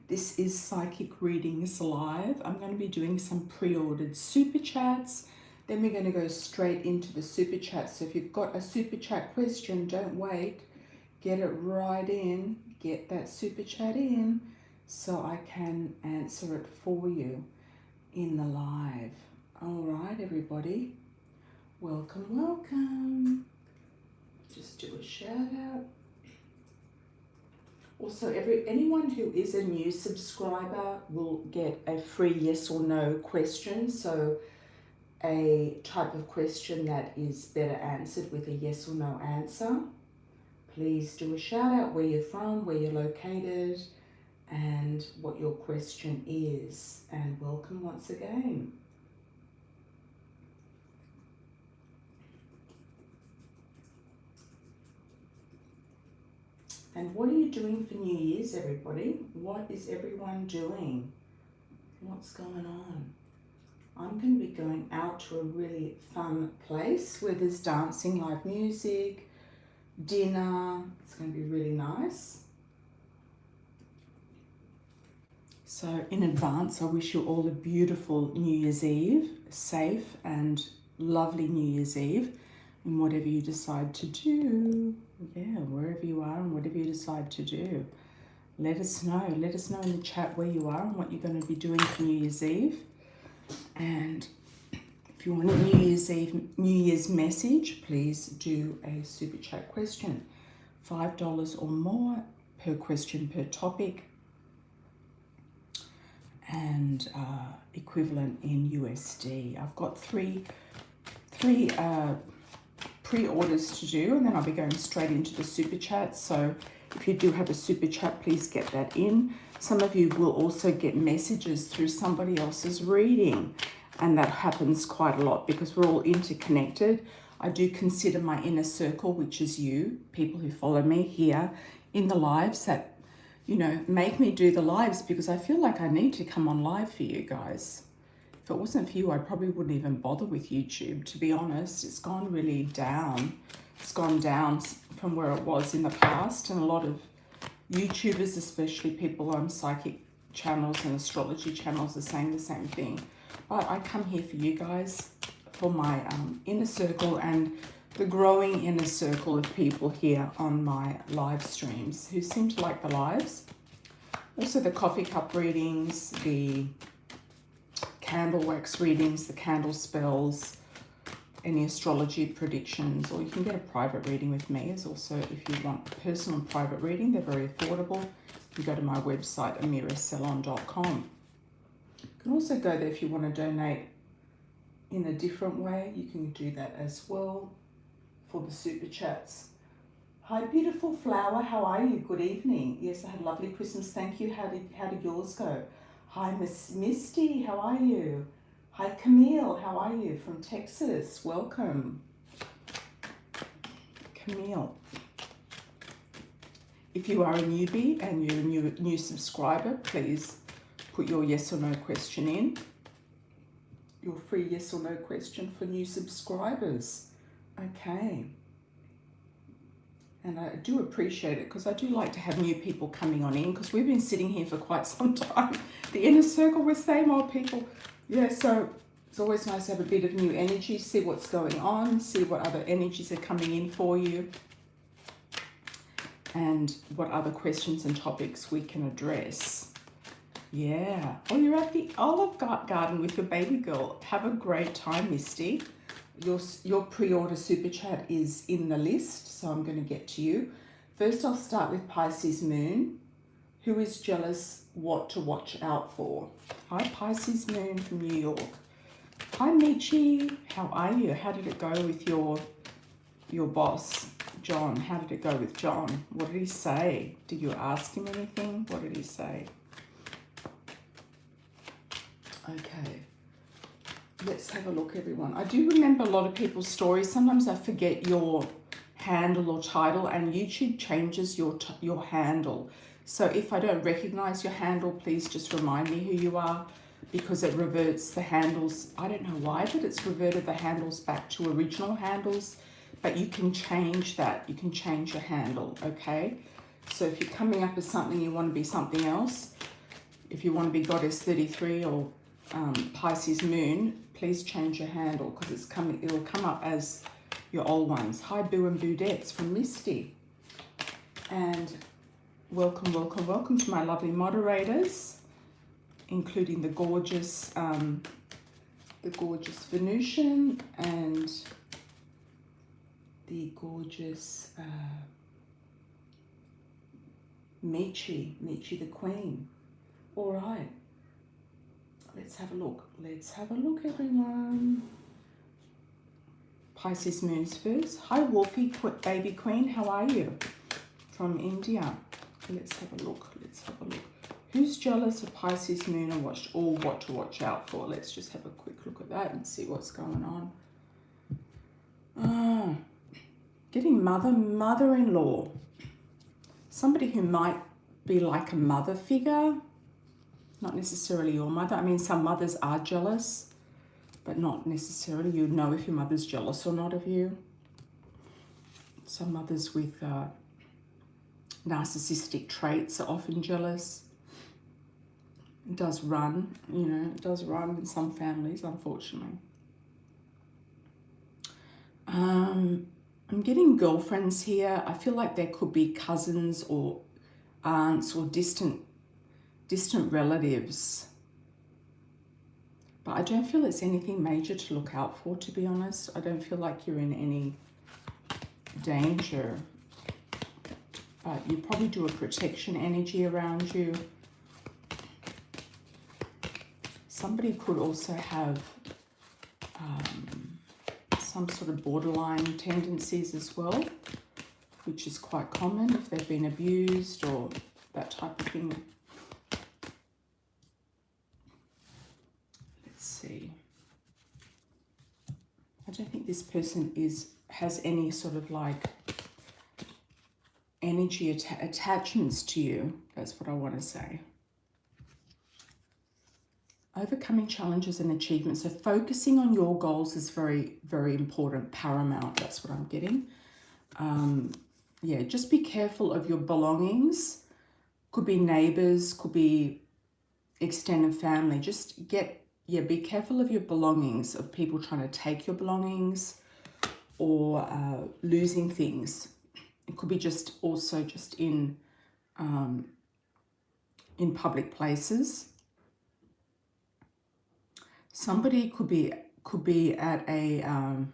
This is Psychic Readings Live. I'm going to be doing some pre-ordered super chats. Then we're going to go straight into the super chat. So if you've got a super chat question, don't wait. Get it right in. Get that super chat in so I can answer it for you in the live. All right, everybody. Welcome, welcome. Just do a shout out. Also, anyone who is a new subscriber will get a free yes or no question. So a type of question that is better answered with a yes or no answer. Please do a shout out where you're from, where you're located, and what your question is. And welcome once again. And what are you doing for New Year's, everybody? What is everyone doing? What's going on? I'm going to be going out to a really fun place where there's dancing, live music, dinner. It's going to be really nice. So in advance, I wish you all a beautiful New Year's Eve, safe and lovely New Year's Eve, in whatever you decide to do. Yeah, wherever you are and whatever you decide to do. Let us know. Let us know in the chat where you are and what you're going to be doing for New Year's Eve. And if you want a New Year's message, please do a super chat question. $5 or more per question per topic, and equivalent in USD. I've got three pre-orders to do, and then I'll be going straight into the super chat. So if you do have a super chat, please get that in. Some of you will also get messages through somebody else's reading, and that happens quite a lot because we're all interconnected. I do consider my inner circle, which is you, people who follow me here in the lives that, you know, make me do the lives, because I feel like I need to come on live for you guys. If it wasn't for you, I probably wouldn't even bother with YouTube, to be honest. It's gone really down. It's gone down from where it was in the past, and a lot of YouTubers, especially people on psychic channels and astrology channels, are saying the same thing. But I come here for you guys, for my inner circle and the growing inner circle of people here on my live streams who seem to like the lives. Also the coffee cup readings, the candle wax readings, the candle spells, any astrology predictions, or you can get a private reading with me as also if you want a personal and private reading. They're very affordable. You can go to my website, amiracelon.com. You can also go there if you want to donate in a different way. You can do that as well for the super chats. Hi, beautiful flower. How are you? Good evening. Yes, I had a lovely Christmas. Thank you. How did yours go? Hi, Miss Misty. How are you? Hi, Camille. How are you? From Texas. Welcome, Camille. If you are a newbie and you're a new subscriber, please put your yes or no question in. Your free yes or no question for new subscribers. Okay. And I do appreciate it, because I do like to have new people coming on in, because we've been sitting here for quite some time. The inner circle with same old people. Yeah, so it's always nice to have a bit of new energy, see what's going on, see what other energies are coming in for you, and what other questions and topics we can address. Yeah. Oh, you're at the Olive Garden with your baby girl. Have a great time, Misty. Your pre-order super chat is in the list, so I'm going to get to you. First, I'll start with Pisces Moon. Who is jealous? What to watch out for? Hi, Pisces Moon from New York. Hi, Michi. How are you? How did it go with your boss, John? How did it go with John? What did he say? Did you ask him anything? What did he say? Okay. Let's have a look, everyone. I do remember a lot of people's stories. Sometimes I forget your handle or title, and YouTube changes your handle. So if I don't recognize your handle, please just remind me who you are, because it reverts the handles. I don't know why, but it's reverted the handles back to original handles. But you can change that. You can change your handle, okay? So if you're coming up as something, you want to be something else, if you want to be Goddess 33 or Pisces Moon, please change your handle because it'll come up as your old ones. Hi, Boo and Boodettes from Misty. And welcome, welcome, welcome to my lovely moderators, including the gorgeous Venusian and the gorgeous Michi the Queen. All right, let's have a look. Let's have a look, everyone. Pisces Moons first. Hi, Wolfie, baby queen. How are you? From India. Let's have a look. Let's have a look. Who's jealous of Pisces Moon or what to watch out for? Let's just have a quick look at that and see what's going on. Getting mother-in-law. Somebody who might be like a mother figure. Not necessarily your mother. I mean, some mothers are jealous, but not necessarily. You know if your mother's jealous or not of you. Some mothers with narcissistic traits are often jealous. It does run, you know, it does run in some families, unfortunately. I'm getting girlfriends here. I feel like there could be cousins or aunts or distant relatives. But I don't feel it's anything major to look out for, to be honest. I don't feel like you're in any danger. But you probably do a protection energy around you. Somebody could also have some sort of borderline tendencies as well, which is quite common if they've been abused or that type of thing. Let's see. I don't think this person has any sort of like energy attachments to you. That's what I want to say. Overcoming challenges and achievements. So focusing on your goals is very, very important, paramount. That's what I'm getting. Yeah, just be careful of your belongings. Could be neighbors, could be extended family. Just be careful of your belongings, of people trying to take your belongings or losing things. It could be just in public places. Somebody could be at a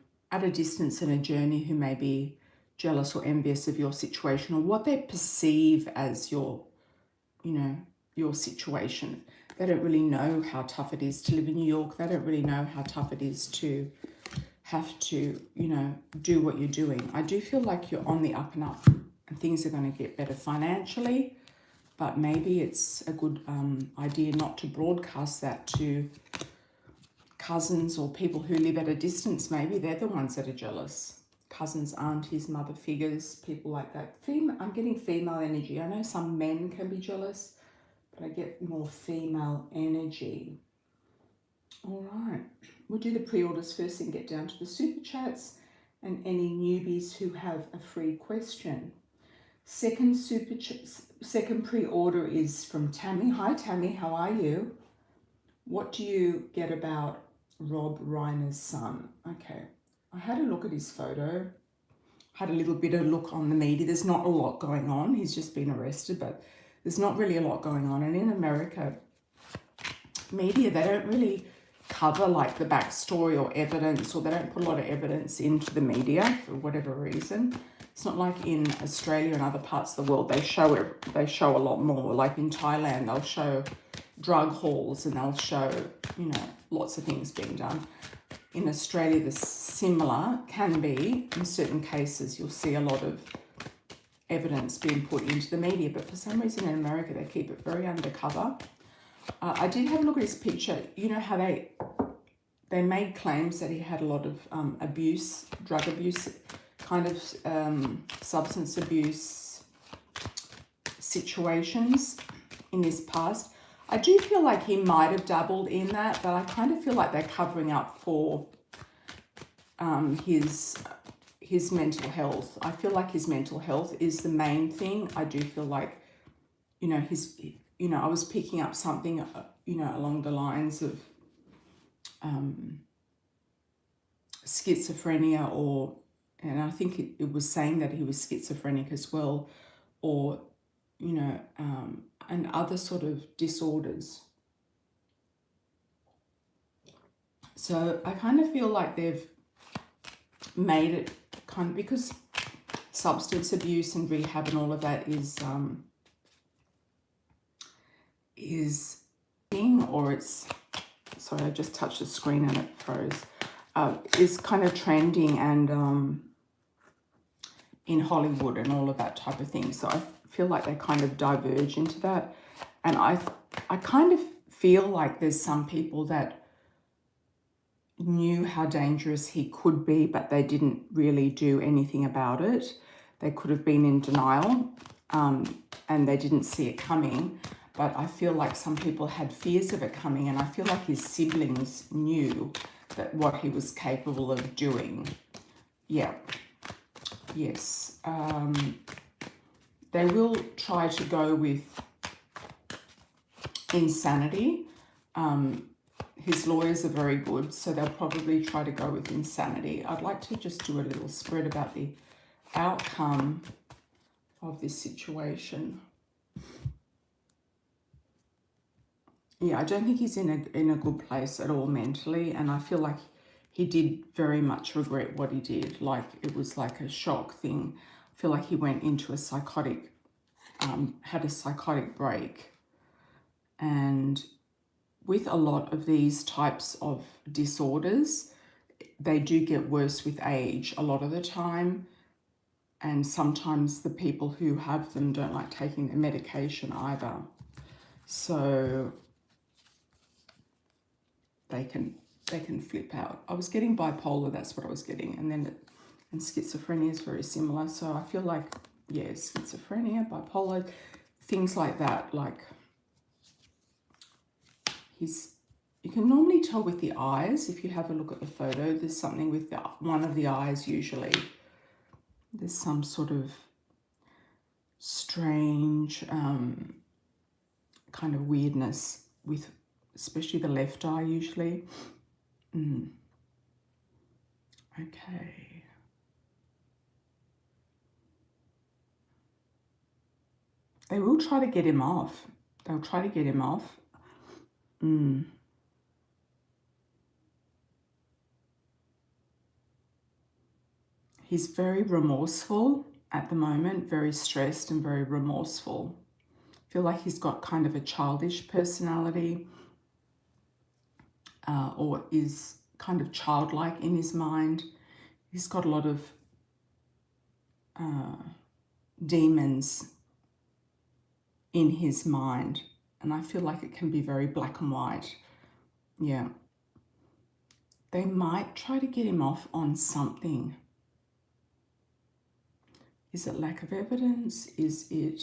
distance in a journey who may be jealous or envious of your situation or what they perceive as your situation. They don't really know how tough it is to live in New York. They don't really know how tough it is to have to, do what you're doing. I do feel like you're on the up and up and things are going to get better financially, but maybe it's a good idea not to broadcast that to cousins or people who live at a distance. Maybe they're the ones that are jealous. Cousins, aunties, mother figures, people like that. I'm getting female energy. I know some men can be jealous, but I get more female energy. All right, we'll do the pre-orders first and get down to the super chats and any newbies who have a free question. Second pre-order is from Tammy. Hi Tammy, how are you? What do you get about Rob Reiner's son? Okay, I had a look at his photo, had a little bit of look on the media. There's not a lot going on. He's just been arrested, but there's not really a lot going on. And in America, media, they don't really cover like the backstory or evidence, or they don't put a lot of evidence into the media for whatever reason. It's not like in Australia and other parts of the world, they show a lot more. Like in Thailand, they'll show drug hauls and they'll show, lots of things being done. In Australia, the similar can be, in certain cases, you'll see a lot of evidence being put into the media, but for some reason in America, they keep it very undercover. I did have a look at his picture. You know how they made claims that he had a lot of abuse, drug abuse, kind of substance abuse situations in his past. I do feel like he might have dabbled in that, but I kind of feel like they're covering up for his mental health. I feel like his mental health is the main thing. I do feel like, you know, I was picking up something, you know, along the lines of schizophrenia, or, and I think it was saying that he was schizophrenic as well, or, you know, and other sort of disorders. So I kind of feel like they've made it kind of, because substance abuse and rehab and all of that is being, or it's, sorry, I just touched the screen and it froze, is kind of trending, and in Hollywood and all of that type of thing. So I feel like they kind of diverge into that. And I kind of feel like there's some people that knew how dangerous he could be, but they didn't really do anything about it. They could have been in denial, and they didn't see it coming. But I feel like some people had fears of it coming, and I feel like his siblings knew that what he was capable of doing. Yeah. Yes. They will try to go with insanity. His lawyers are very good, so they'll probably try to go with insanity. I'd like to just do a little spread about the outcome of this situation. Yeah, I don't think he's in a good place at all mentally, and I feel like he did very much regret what he did. Like, it was like a shock thing. I feel like he went into a psychotic, had a psychotic break. And with a lot of these types of disorders, they do get worse with age a lot of the time. And sometimes the people who have them don't like taking their medication either. So they can flip out. I was getting bipolar, that's what I was getting. And schizophrenia is very similar. So I feel like, yeah, schizophrenia, bipolar, things like that. Like, you can normally tell with the eyes. If you have a look at the photo, there's something with one of the eyes usually. There's some sort of strange kind of weirdness with especially the left eye usually. Okay. They will try to get him off. They'll try to get him off. He's very remorseful at the moment, very stressed and very remorseful. I feel like he's got kind of a childish personality, or is kind of childlike in his mind. He's got a lot of demons in his mind, and I feel like it can be very black and white. Yeah. They might try to get him off on something. Is it lack of evidence? Is it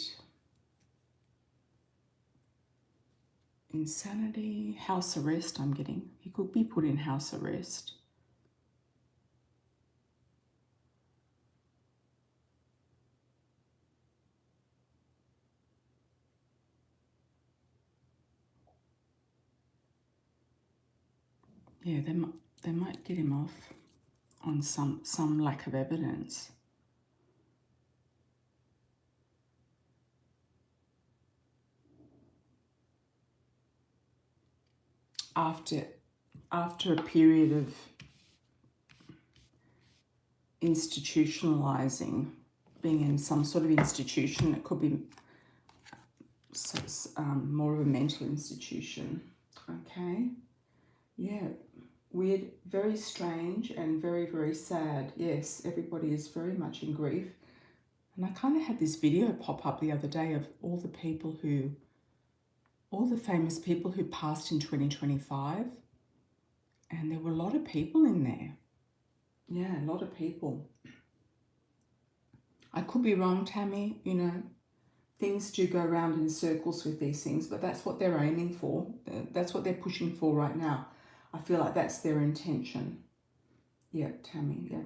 insanity? House arrest, I'm getting. He could be put in house arrest. Yeah, they might get him off on some lack of evidence. After a period of institutionalizing, being in some sort of institution, it could be more of a mental institution. Okay. Yeah. Weird, very strange and very, very sad. Yes, everybody is very much in grief. And I kind of had this video pop up the other day of all the famous people who passed in 2025. And there were a lot of people in there. Yeah, a lot of people. I could be wrong, Tammy, you know. Things do go around in circles with these things, but that's what they're aiming for. That's what they're pushing for right now. I feel like that's their intention. Yeah, Tammy, yeah.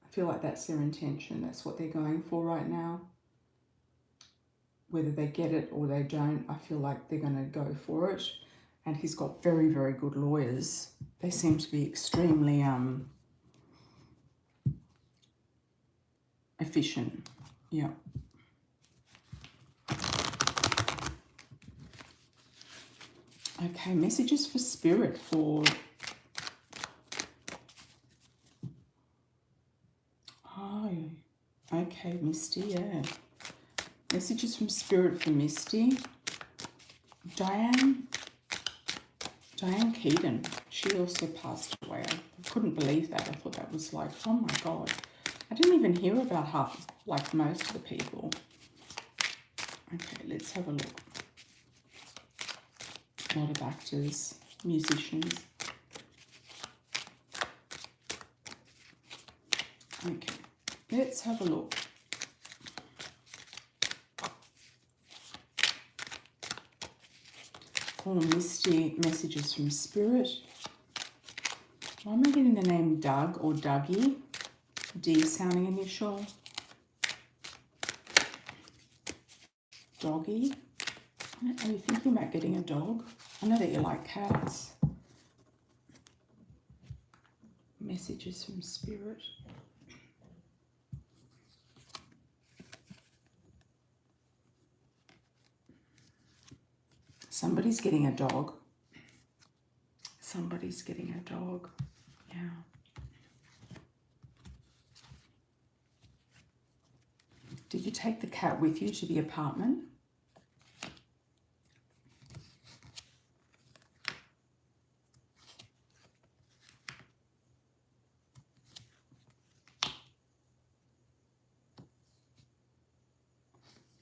I feel like that's their intention. That's what they're going for right now. whether they get it or they don't, I feel like they're going to go for it. And he's got very, very good lawyers. They seem to be extremely efficient. Yeah. Okay, messages for spirit for... Oh, okay, Misty, yeah. Messages from spirit for Misty. Diane Keaton, she also passed away. I couldn't believe that. I thought that was like, oh my God. I didn't even hear about half, like most of the people. Okay, let's have a look. A lot of actors, musicians. Okay, let's have a look. Oh, Misty, messages from spirit. Why am I getting the name Doug or Dougie? D sounding initial. Doggy. Are you thinking about getting a dog? I know that you like cats. Messages from spirit. Somebody's getting a dog. Somebody's getting a dog. Yeah. Did you take the cat with you to the apartment?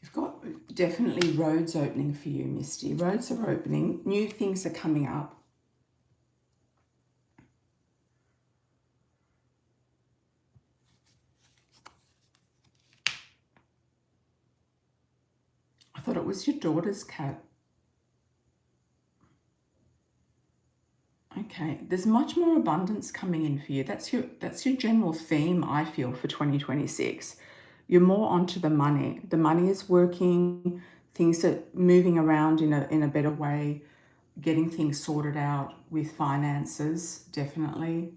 You've got definitely roads opening for you, Misty. Roads are opening. New things are coming up. I thought it was your daughter's cat. Okay, there's much more abundance coming in for you. That's your general theme, I feel, for 2026. You're more onto the money. The money is working, things are moving around in a better way, getting things sorted out with finances, definitely.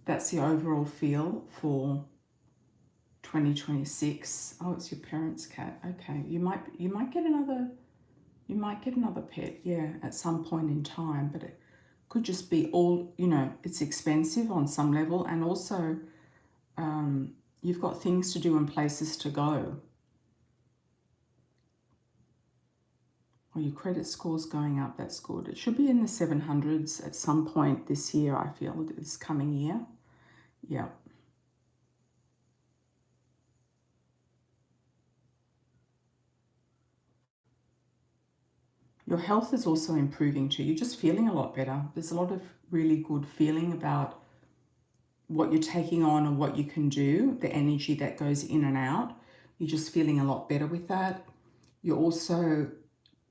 That's the overall feel for 2026. Oh, it's your parents' cat. Okay, you might get another pet, yeah, at some point in time, but it could just be all, it's expensive on some level, and also you've got things to do and places to go. Well, your credit score's going up, that's good. It should be in the 700s at some point this year, I feel, this coming year. Yeah. Your health is also improving too. You're just feeling a lot better. There's a lot of really good feeling about what you're taking on and what you can do, the energy that goes in and out. You're just feeling a lot better with that. You're also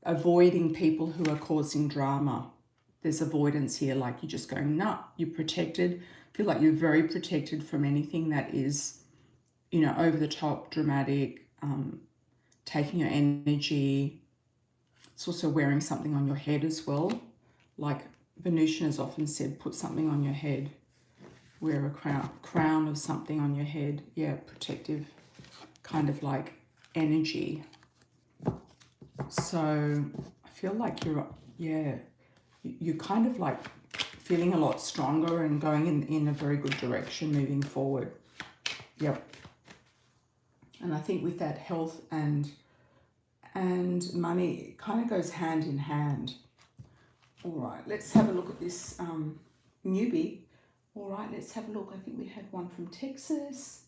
avoiding people who are causing drama. There's avoidance here, like you're just going, nah, you're protected. Feel like you're very protected from anything that is, over the top, dramatic, taking your energy. It's also wearing something on your head as well. Like Venusian has often said, put something on your head. Wear a crown of something on your head. Yeah, protective kind of like energy. So I feel like you're kind of like feeling a lot stronger and going in a very good direction moving forward. Yep. And I think with that, health and money, it kind of goes hand in hand. All right, let's have a look at this newbie. All right, let's have a look. I think we had one from Texas.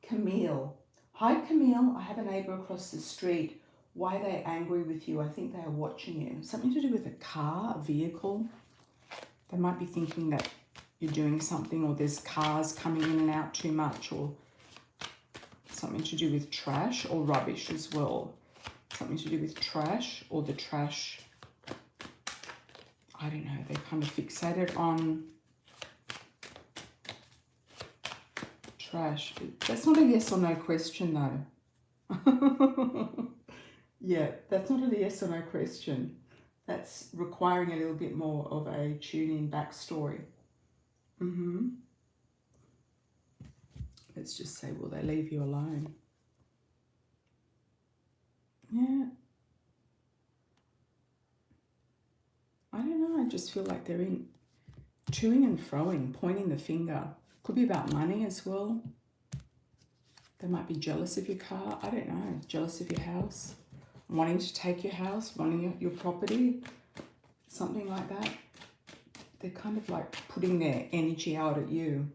Camille. Hi, Camille. I have a neighbour across the street. Why are they angry with you? I think they are watching you. Something to do with a car, a vehicle. They might be thinking that you're doing something, or there's cars coming in and out too much, or something to do with trash or rubbish as well. Something to do with trash, or the trash. I don't know, they're kind of fixated on trash. That's not a yes or no question though. Yeah, that's not a yes or no question. That's requiring a little bit more of a tune-in backstory. Let's just say, will they leave you alone? Yeah. I don't know, I just feel like they're in toing and froing, pointing the finger. Could be about money as well. They might be jealous of your car. I don't know. Jealous of your house. Wanting to take your house. Wanting your property. Something like that. They're kind of like putting their energy out at you.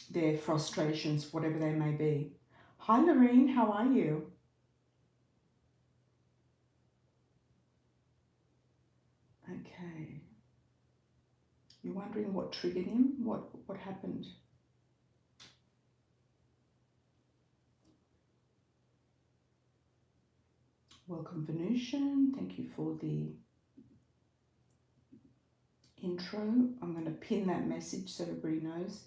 Their frustrations, whatever they may be. Hi, Lorene. How are you? Okay. You're wondering what triggered him? What happened? Welcome, Venusian. Thank you for the intro. I'm going to pin that message so everybody knows.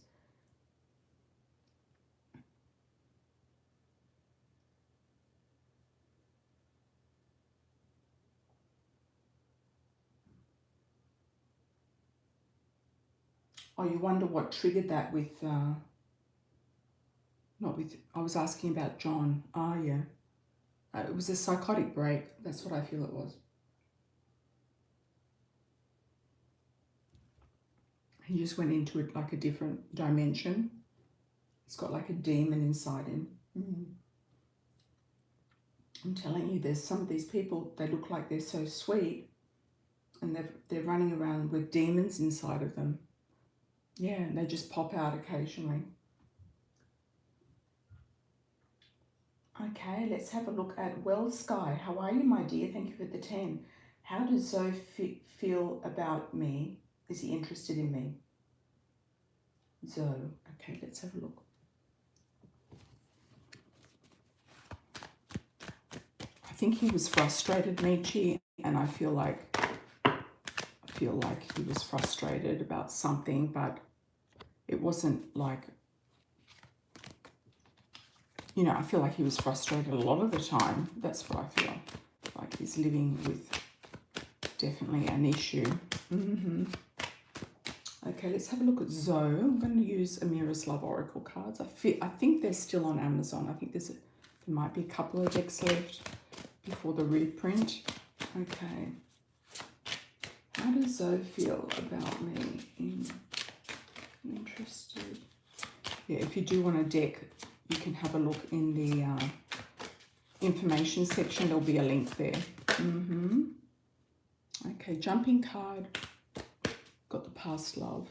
Oh, you wonder what triggered that with, not with, I was asking about John. Ah, yeah. It was a psychotic break. That's what I feel it was. He just went into it like a different dimension. He's got like a demon inside him. I'm telling you, there's some of these people, they look like they're so sweet and they're running around with demons inside of them. Yeah, and they just pop out occasionally. Okay, let's have a look at Well Sky. How are you, my dear? Thank you for the 10. How does Zoe feel about me? Is he interested in me? Zoe. Okay, let's have a look. I think he was frustrated, Michi, and I feel like he was frustrated about something, but it wasn't like, you know, I feel like he was frustrated a lot of the time. That's what I feel. Like he's living with definitely an issue. Okay, let's have a look at Zoe. I'm going to use Amira's Love Oracle cards. I think they're still on Amazon. I think there might be a couple of decks left before the reprint. Okay. How does Zoe feel about me? Interested. Yeah, if you do want a deck, you can have a look in the information section. There'll be a link there. Okay, jumping card. Got the past love.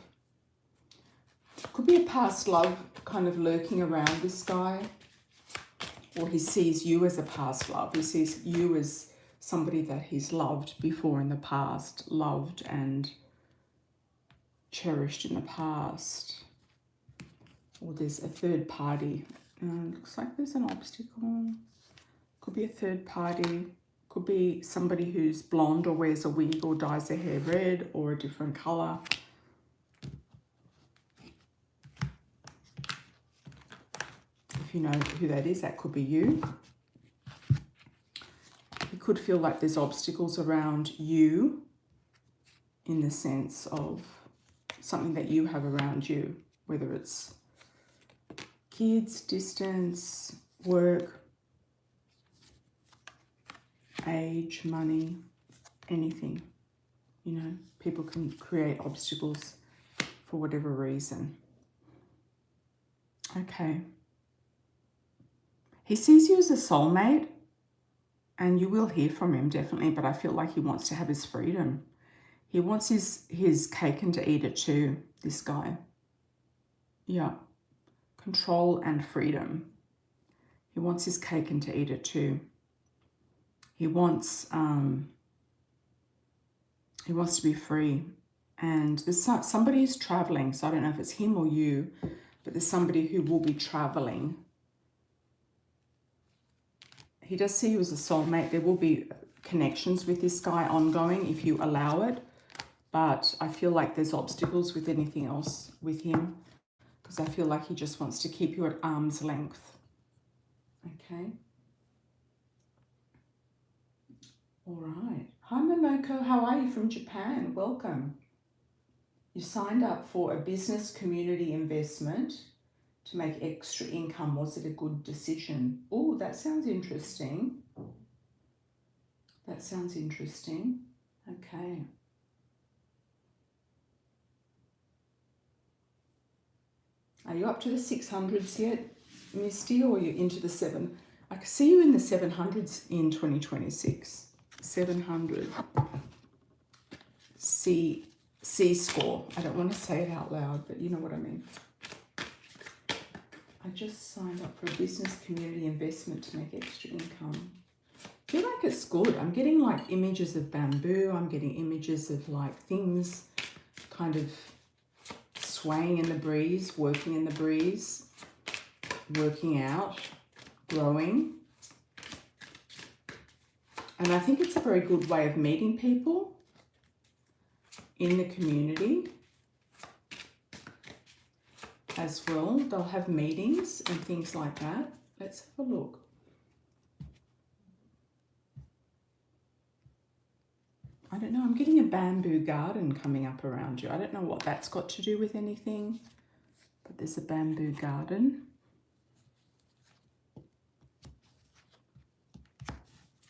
Could be a past love kind of lurking around this guy. Or he sees you as a past love. He sees you as somebody that he's loved before in the past. Loved and cherished in the past. Or there's a third party. Looks like there's an obstacle. Could be a third party. Could be somebody who's blonde or wears a wig or dyes their hair red or a different colour. If you know who that is, that could be you. You could feel like there's obstacles around you in the sense of something that you have around you, whether it's kids, distance, work, age, money, anything. You know, people can create obstacles for whatever reason. Okay. He sees you as a soulmate and you will hear from him definitely, but I feel like he wants to have his freedom. He wants his cake and to eat it too, this guy. Yeah. Control and freedom. He wants his cake and to eat it too. He wants to be free. And there's somebody who's traveling, so I don't know if it's him or you, but there's somebody who will be traveling. He does see you as a soulmate. There will be connections with this guy ongoing if you allow it. but I feel like there's obstacles with anything else with him, because I feel like he just wants to keep you at arm's length. Okay. All right. Hi, Momoko. How are you from Japan? Welcome. You signed up for a business community investment to make extra income. Was it a good decision? Oh, that sounds interesting. That sounds interesting. Okay. Are you up to the 600s yet, Misty, or are you into the 7? I can see you in the 700s in 2026. 700. C score. I don't want to say it out loud, but you know what I mean. I just signed up for a business community investment to make extra income. I feel like it's good. I'm getting like images of bamboo. I'm getting images of like things kind of swaying in the breeze, working in the breeze, working out, growing. And I think it's a very good way of meeting people in the community as well. They'll have meetings and things like that. Let's have a look. I don't know, I'm getting a bamboo garden coming up around you. I don't know what that's got to do with anything, but there's a bamboo garden.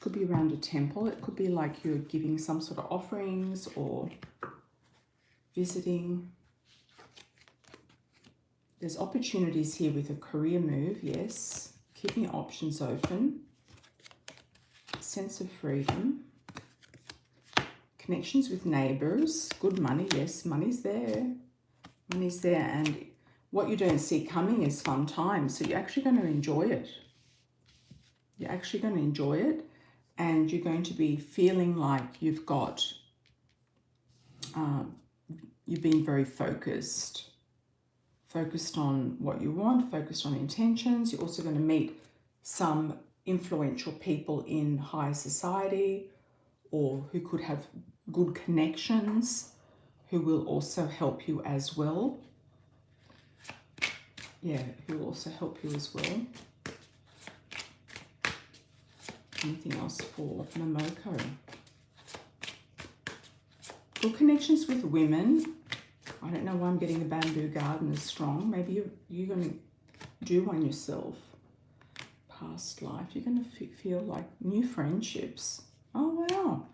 Could be around a temple. It could be like you're giving some sort of offerings or visiting. There's opportunities here with a career move, yes. Keeping your options open. Sense of freedom. Connections with neighbours. Good money, yes, money's there. Money's there, and what you don't see coming is fun times. So you're actually going to enjoy it. You're actually going to enjoy it, and you're going to be feeling like you've got, you've been very focused on what you want, focused on intentions. You're also going to meet some influential people in high society, or who could have good connections, who will also help you as well. Yeah, who will also help you as well. Anything else for Momoko? Good connections with women. I don't know why I'm getting the bamboo garden is strong. Maybe you're going to do one yourself. Past life. You're going to feel like new friendships. Oh, wow.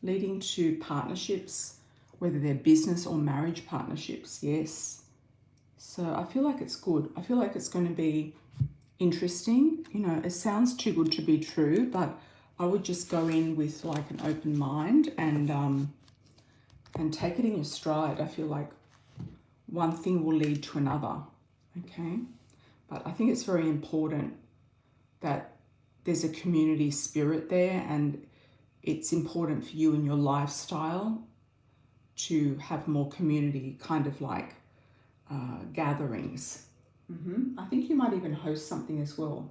Leading to partnerships, whether they're business or marriage partnerships. Yes. So I feel like it's good. I feel like it's going to be interesting. You know, it sounds too good to be true, but I would just go in with like an open mind and take it in your stride. I feel like one thing will lead to another, okay? But I think it's very important that there's a community spirit there, and it's important for you in your lifestyle to have more community kind of like gatherings. I think you might even host something as well,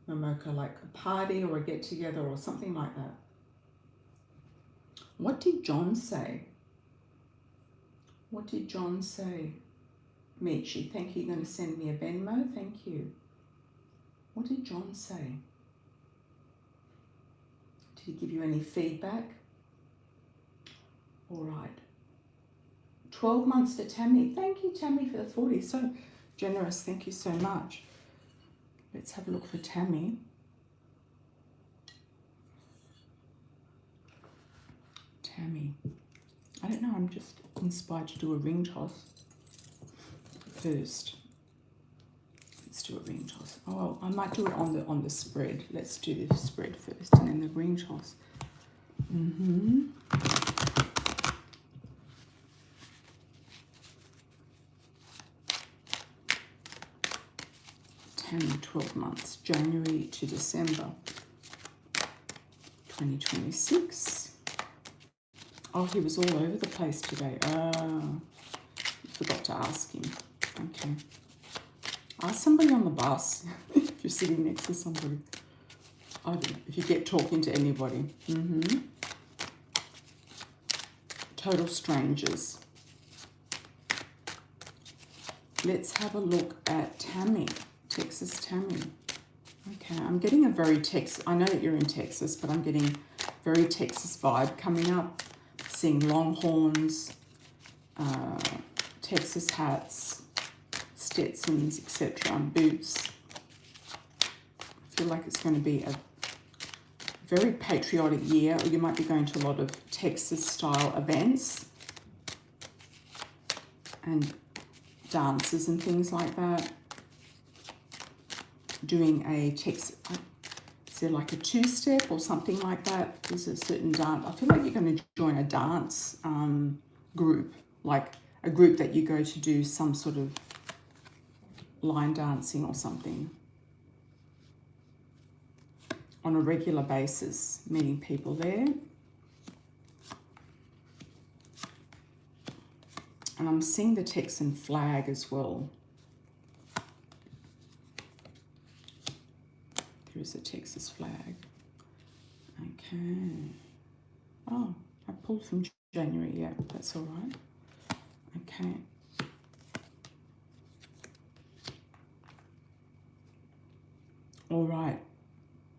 Momoko, like a party or a get-together or something like that. What did John say? What did John say? Michi, thank you. You're going to send me a Venmo? Thank you. What did John say? Did he give you any feedback? All right. 12 months for Tammy. Thank you, Tammy, for the 40. So generous. Thank you so much. Let's have a look for Tammy. Tammy. I don't know. I'm just inspired to do a ring toss first. Let's do a ring toss. Oh, I might do it on the spread. Let's do the spread first and then the ring toss. 12 months, January to December 2026. Oh, he was all over the place today. Forgot to ask him. Okay. Ask somebody on the bus if you're sitting next to somebody. If you get talking to anybody. total strangers. Let's have a look at Tammy, Texas Tammy. Okay, I'm getting a very Texas, I know that you're in Texas, but I'm getting very Texas vibe coming up. Seeing longhorns, Texas hats, Stetsons, etc., boots. I feel like it's going to be a very patriotic year, or you might be going to a lot of Texas-style events and dances and things like that. Doing a Texas, is there like a two-step or something like that? There's a certain dance. I feel like you're going to join a dance group, like a group that you go to do some sort of line dancing or something on a regular basis, meeting people there. And I'm seeing the Texan flag as well. There is a Texas flag. Okay. Oh, I pulled from January. Yeah, that's all right. Okay. All right.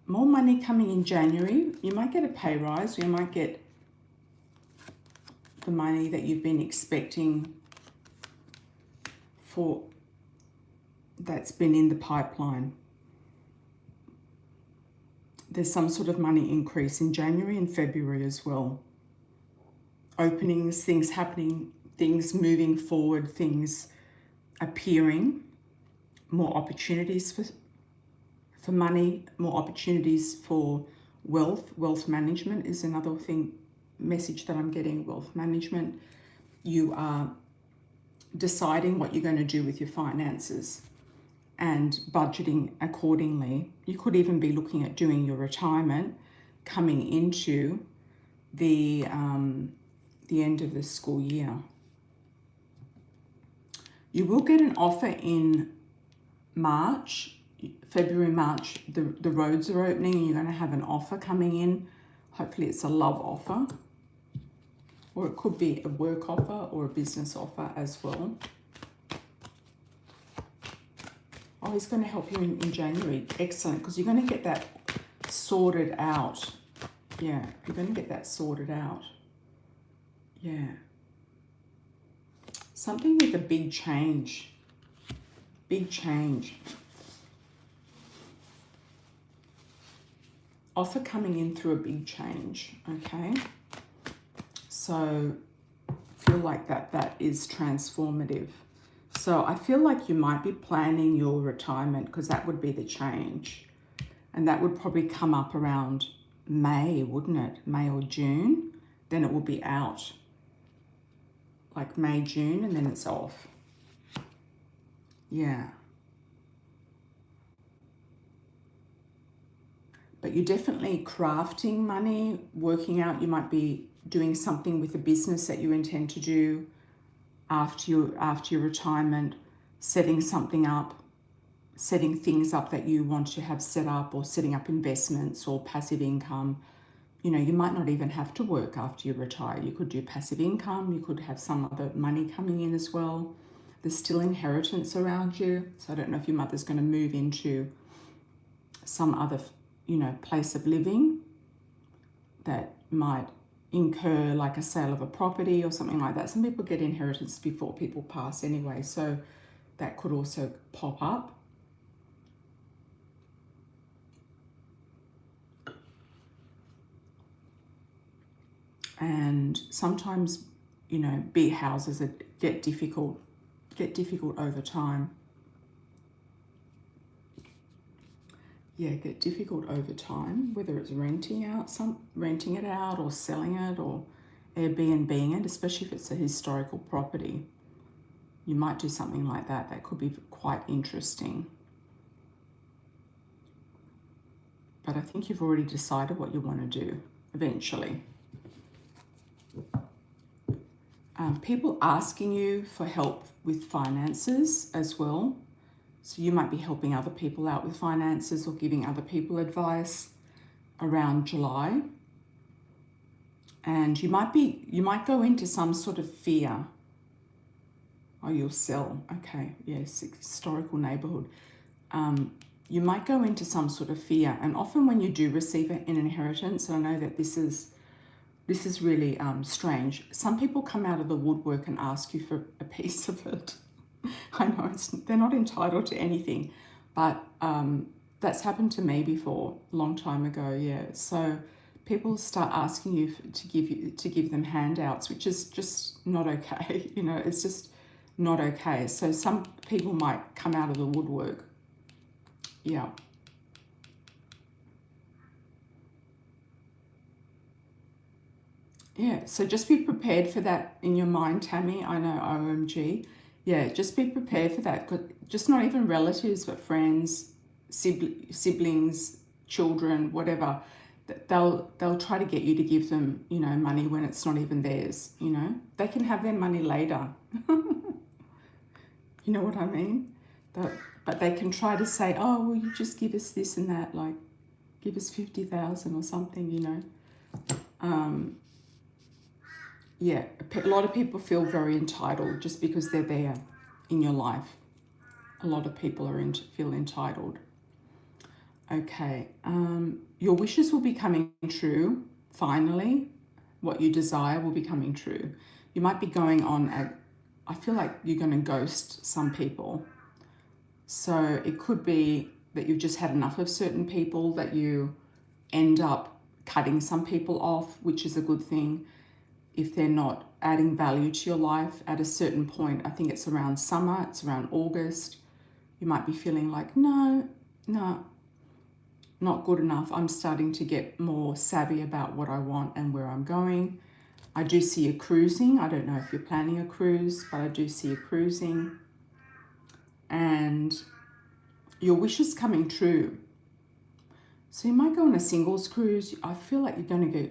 More money coming in January. You might get a pay rise. You might get the money that you've been expecting for, that's been in the pipeline. There's some sort of money increase in January and February as well. Openings, things happening, things moving forward, things appearing, more opportunities for money, more opportunities for wealth. Wealth management is another thing, message that I'm getting, wealth management. You are deciding what you're going to do with your finances and budgeting accordingly. You could even be looking at doing your retirement coming into the end of the school year. You will get an offer in March, February, March. The roads are opening and you're going to have an offer coming in. Hopefully it's a love offer, or it could be a work offer or a business offer as well. Oh, he's going to help you in January. Excellent, because you're going to get that sorted out. Yeah, you're going to get that sorted out. Yeah. Something with a big change. Big change. Offer coming in through a big change, okay? So I feel like that is transformative. So I feel like you might be planning your retirement, because that would be the change. And that would probably come up around May, wouldn't it? May or June. Then it will be out. Like May, June, and then it's off. Yeah. But you're definitely crafting money, working out. You might be doing something with a business that you intend to do after your retirement, setting something up, setting things up that you want to have set up, or setting up investments or passive income. You know, you might not even have to work after you retire. You could do passive income. You could have some other money coming in as well. There's still inheritance around you. So I don't know if your mother's going to move into some other, place of living that might incur like a sale of a property or something like that. Some people get inheritance before people pass anyway, so that could also pop up. And sometimes, big houses get difficult over time. Yeah, get difficult over time, whether it's renting it out or selling it or Airbnb-ing it, especially if it's a historical property. You might do something like that. That could be quite interesting. But I think you've already decided what you want to do eventually. People asking you for help with finances as well. So you might be helping other people out with finances or giving other people advice around July. And you might go into some sort of fear. Oh, you'll sell. Okay, yes, historical neighborhood. You might go into some sort of fear, and often when you do receive an inheritance, and I know that this is really strange. Some people come out of the woodwork and ask you for a piece of it. I know they're not entitled to anything, but that's happened to me before, a long time ago. Yeah, so people start asking you to give them handouts, which is just not okay. You know, it's just not okay. So some people might come out of the woodwork. Yeah. Yeah, so just be prepared for that in your mind, Tammy. I know, OMG. Yeah, just be prepared for that. Just not even relatives, but friends, siblings, children, whatever. They'll try to get you to give them, you know, money when it's not even theirs. You know, they can have their money later. You know what I mean? But they can try to say, oh, well, you just give us this and that, like give us 50,000 or something. You know. Yeah, a lot of people feel very entitled just because they're there in your life. A lot of people feel entitled. Okay, your wishes will be coming true, finally. What you desire will be coming true. You might be going on I feel like you're going to ghost some people. So it could be that you've just had enough of certain people, that you end up cutting some people off, which is a good thing. If they're not adding value to your life at a certain point, I think it's around summer, it's around August, you might be feeling like, no, not good enough. I'm starting to get more savvy about what I want and where I'm going. I do see you cruising. I don't know if you're planning a cruise, but I do see you cruising. And your wish is coming true. So you might go on a singles cruise. I feel like you're going to go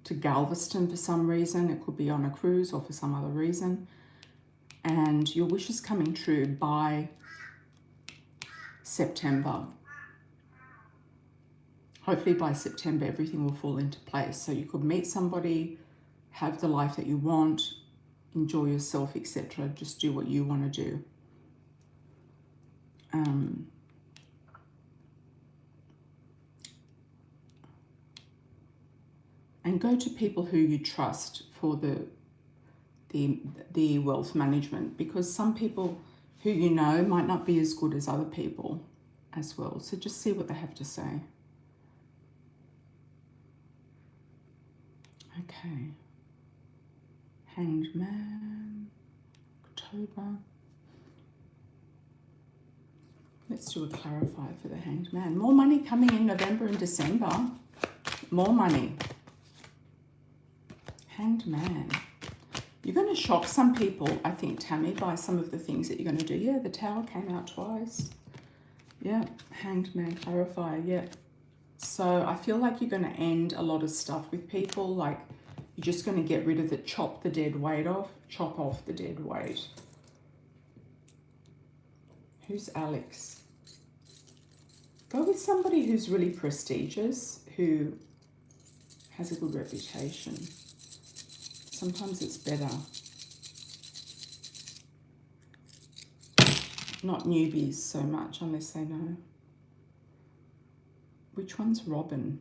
to Galveston for some reason. It could be on a cruise or for some other reason. And your wish is coming true by September. Hopefully by September everything will fall into place. So you could meet somebody, have the life that you want, enjoy yourself, etc. Just do what you want to do. And go to people who you trust for the wealth management, because some people who you know might not be as good as other people as well. So just see what they have to say. Okay. Hanged Man, October. Let's do a clarifier for the Hanged Man. More money coming in November and December. More money. Hanged Man. You're going to shock some people, I think, Tammy, by some of the things that you're going to do. Yeah, the Tower came out twice. Yeah, Hanged Man clarifier, yeah. So I feel like you're going to end a lot of stuff with people, like you're just going to get rid of chop the dead weight off, chop off the dead weight. Who's Alex? Go with somebody who's really prestigious, who has a good reputation. Sometimes it's better. Not newbies so much, unless they know. Which one's Robin?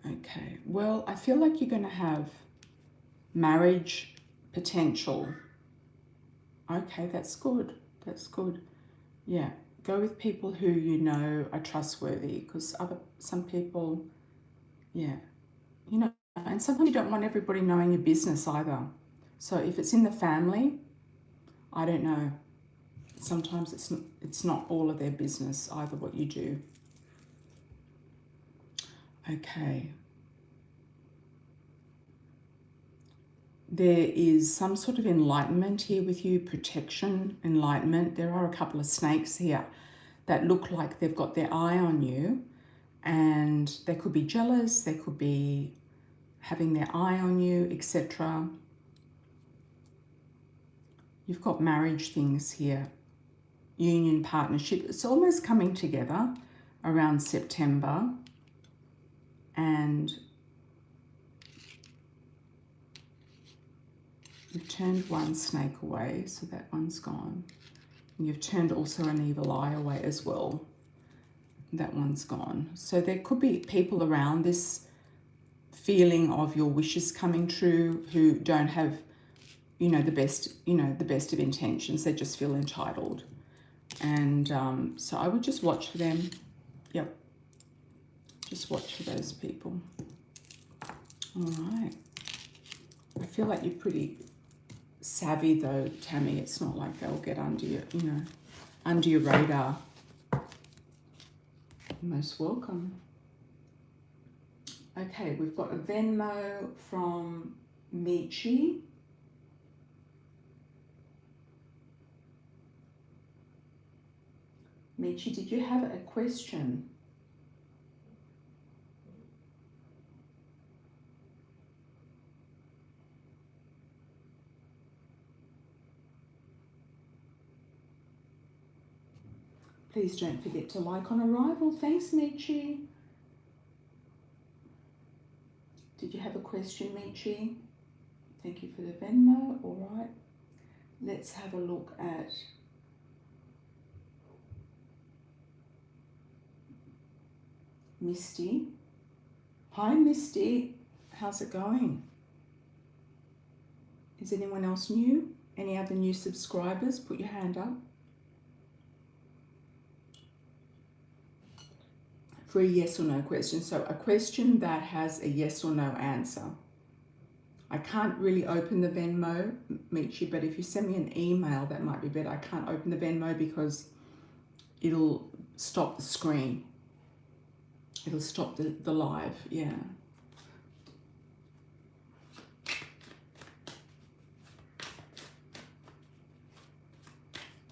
Okay, well, I feel like you're going to have marriage potential. Okay, that's good. That's good. Yeah, go with people who you know are trustworthy, because some people, yeah, you know, and sometimes you don't want everybody knowing your business either. So if it's in the family, I don't know. Sometimes it's not all of their business either what you do. Okay. There is some sort of enlightenment here with you, protection, enlightenment. There are a couple of snakes here that look like they've got their eye on you, and they could be jealous, they could be having their eye on you, etc. You've got marriage things here, union, partnership. It's almost coming together around September. and you've turned one snake away, so that one's gone. And you've turned also an evil eye away as well. That one's gone. So there could be people around this feeling of your wishes coming true who don't have, you know, the best of intentions. They just feel entitled. And so I would just watch for them. Yep. Just watch for those people. All right. I feel like you're pretty savvy though, Tammy. It's not like they'll get under your, you know, under your radar. You're most welcome. Okay, we've got a Venmo from Michi. Michi, did you have a question? Please don't forget to like on arrival. Thanks, Michi. Did you have a question, Michi? Thank you for the Venmo. All right. Let's have a look at Misty. Hi, Misty. How's it going? Is anyone else new? Any other new subscribers? Put your hand up. For a yes or no question. So a question that has a yes or no answer. I can't really open the Venmo, Michi, but if you send me an email, that might be better. I can't open the Venmo because it'll stop the screen. It'll stop the live, yeah.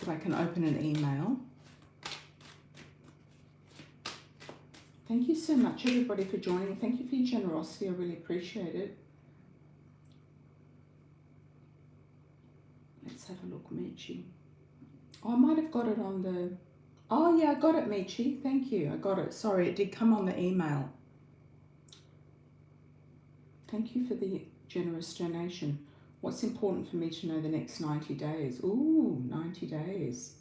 But I can open an email. Thank you so much, everybody, for joining. Thank you for your generosity. I really appreciate it. Let's have a look, Michi. Oh, I might have got it on the... Oh, yeah, I got it, Michi. Thank you. I got it. Sorry, it did come on the email. Thank you for the generous donation. What's important for me to know the next 90 days? Ooh, 90 days.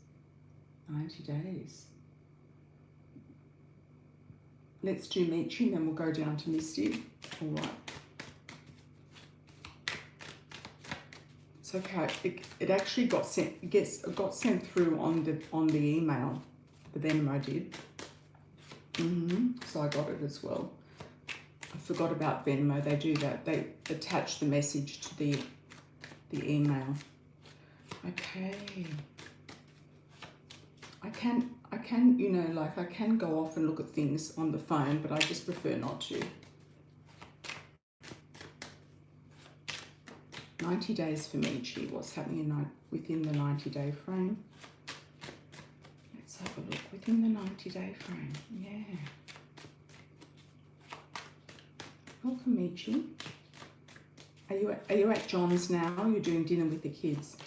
90 days. Let's do Michi and then we'll go down to Misty. All right. It's okay. It actually got sent. Got sent through on the email. The Venmo did. So I got it as well. I forgot about Venmo. They do that. They attach the message to the email. Okay. I can, you know, like I can go off and look at things on the phone, but I just prefer not to. 90 days for Michi. What's happening within the 90-day frame? Let's have a look within the 90-day frame. Yeah. Welcome, Michi. Are you at John's now? Or you're doing dinner with the kids?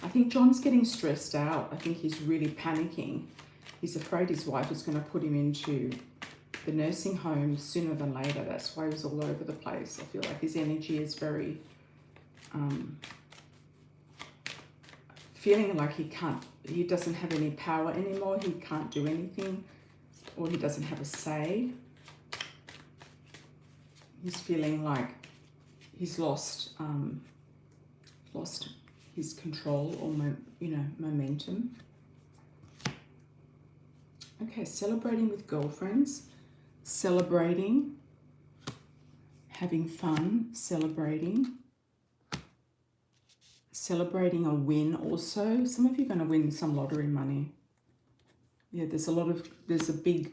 I think John's getting stressed out. I think he's really panicking. He's afraid his wife is going to put him into the nursing home sooner than later. That's why he's all over the place. I feel like his energy is very, feeling like he doesn't have any power anymore. He can't do anything, or he doesn't have a say. He's feeling like he's lost his control or momentum. Okay, celebrating with girlfriends, celebrating, having fun, celebrating a win also. Some of you are going to win some lottery money. Yeah, there's a big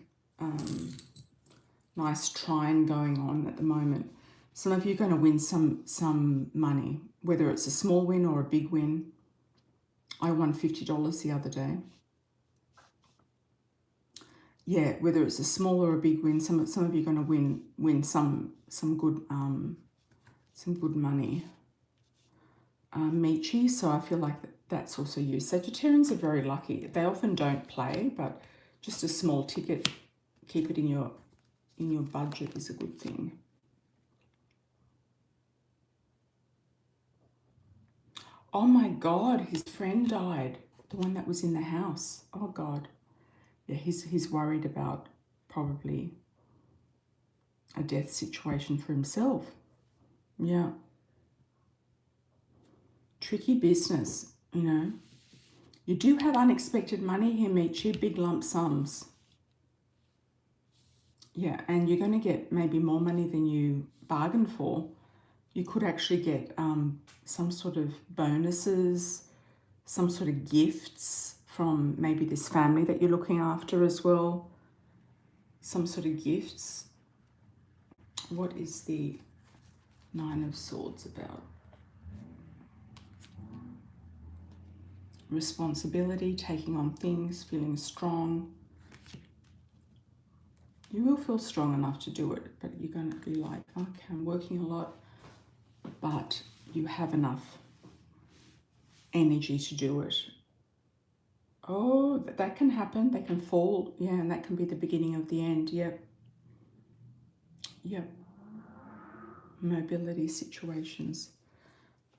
nice trine going on at the moment. Some of you are going to win some money, whether it's a small win or a big win. I won $50 the other day. Yeah, whether it's a small or a big win, some of you are going to win some good money. Michi, so I feel like That's also you. Sagittarians are very lucky. They often don't play, but just a small ticket, keep it in your budget is a good thing. Oh my God, his friend died. The one that was in the house. Oh God. Yeah, he's worried about probably a death situation for himself. Yeah. Tricky business, you know. You do have unexpected money here, Michi, big lump sums. Yeah, and you're going to get maybe more money than you bargained for. You could actually get some sort of bonuses, some sort of gifts from maybe this family that you're looking after as well. Some sort of gifts. What is the Nine of Swords about? Responsibility, taking on things, feeling strong. You will feel strong enough to do it, but you're going to be like, okay, I'm working a lot, but you have enough energy to do it. Oh, that can happen. They can fall. Yeah, and that can be the beginning of the end. Yep. Yep. Mobility situations.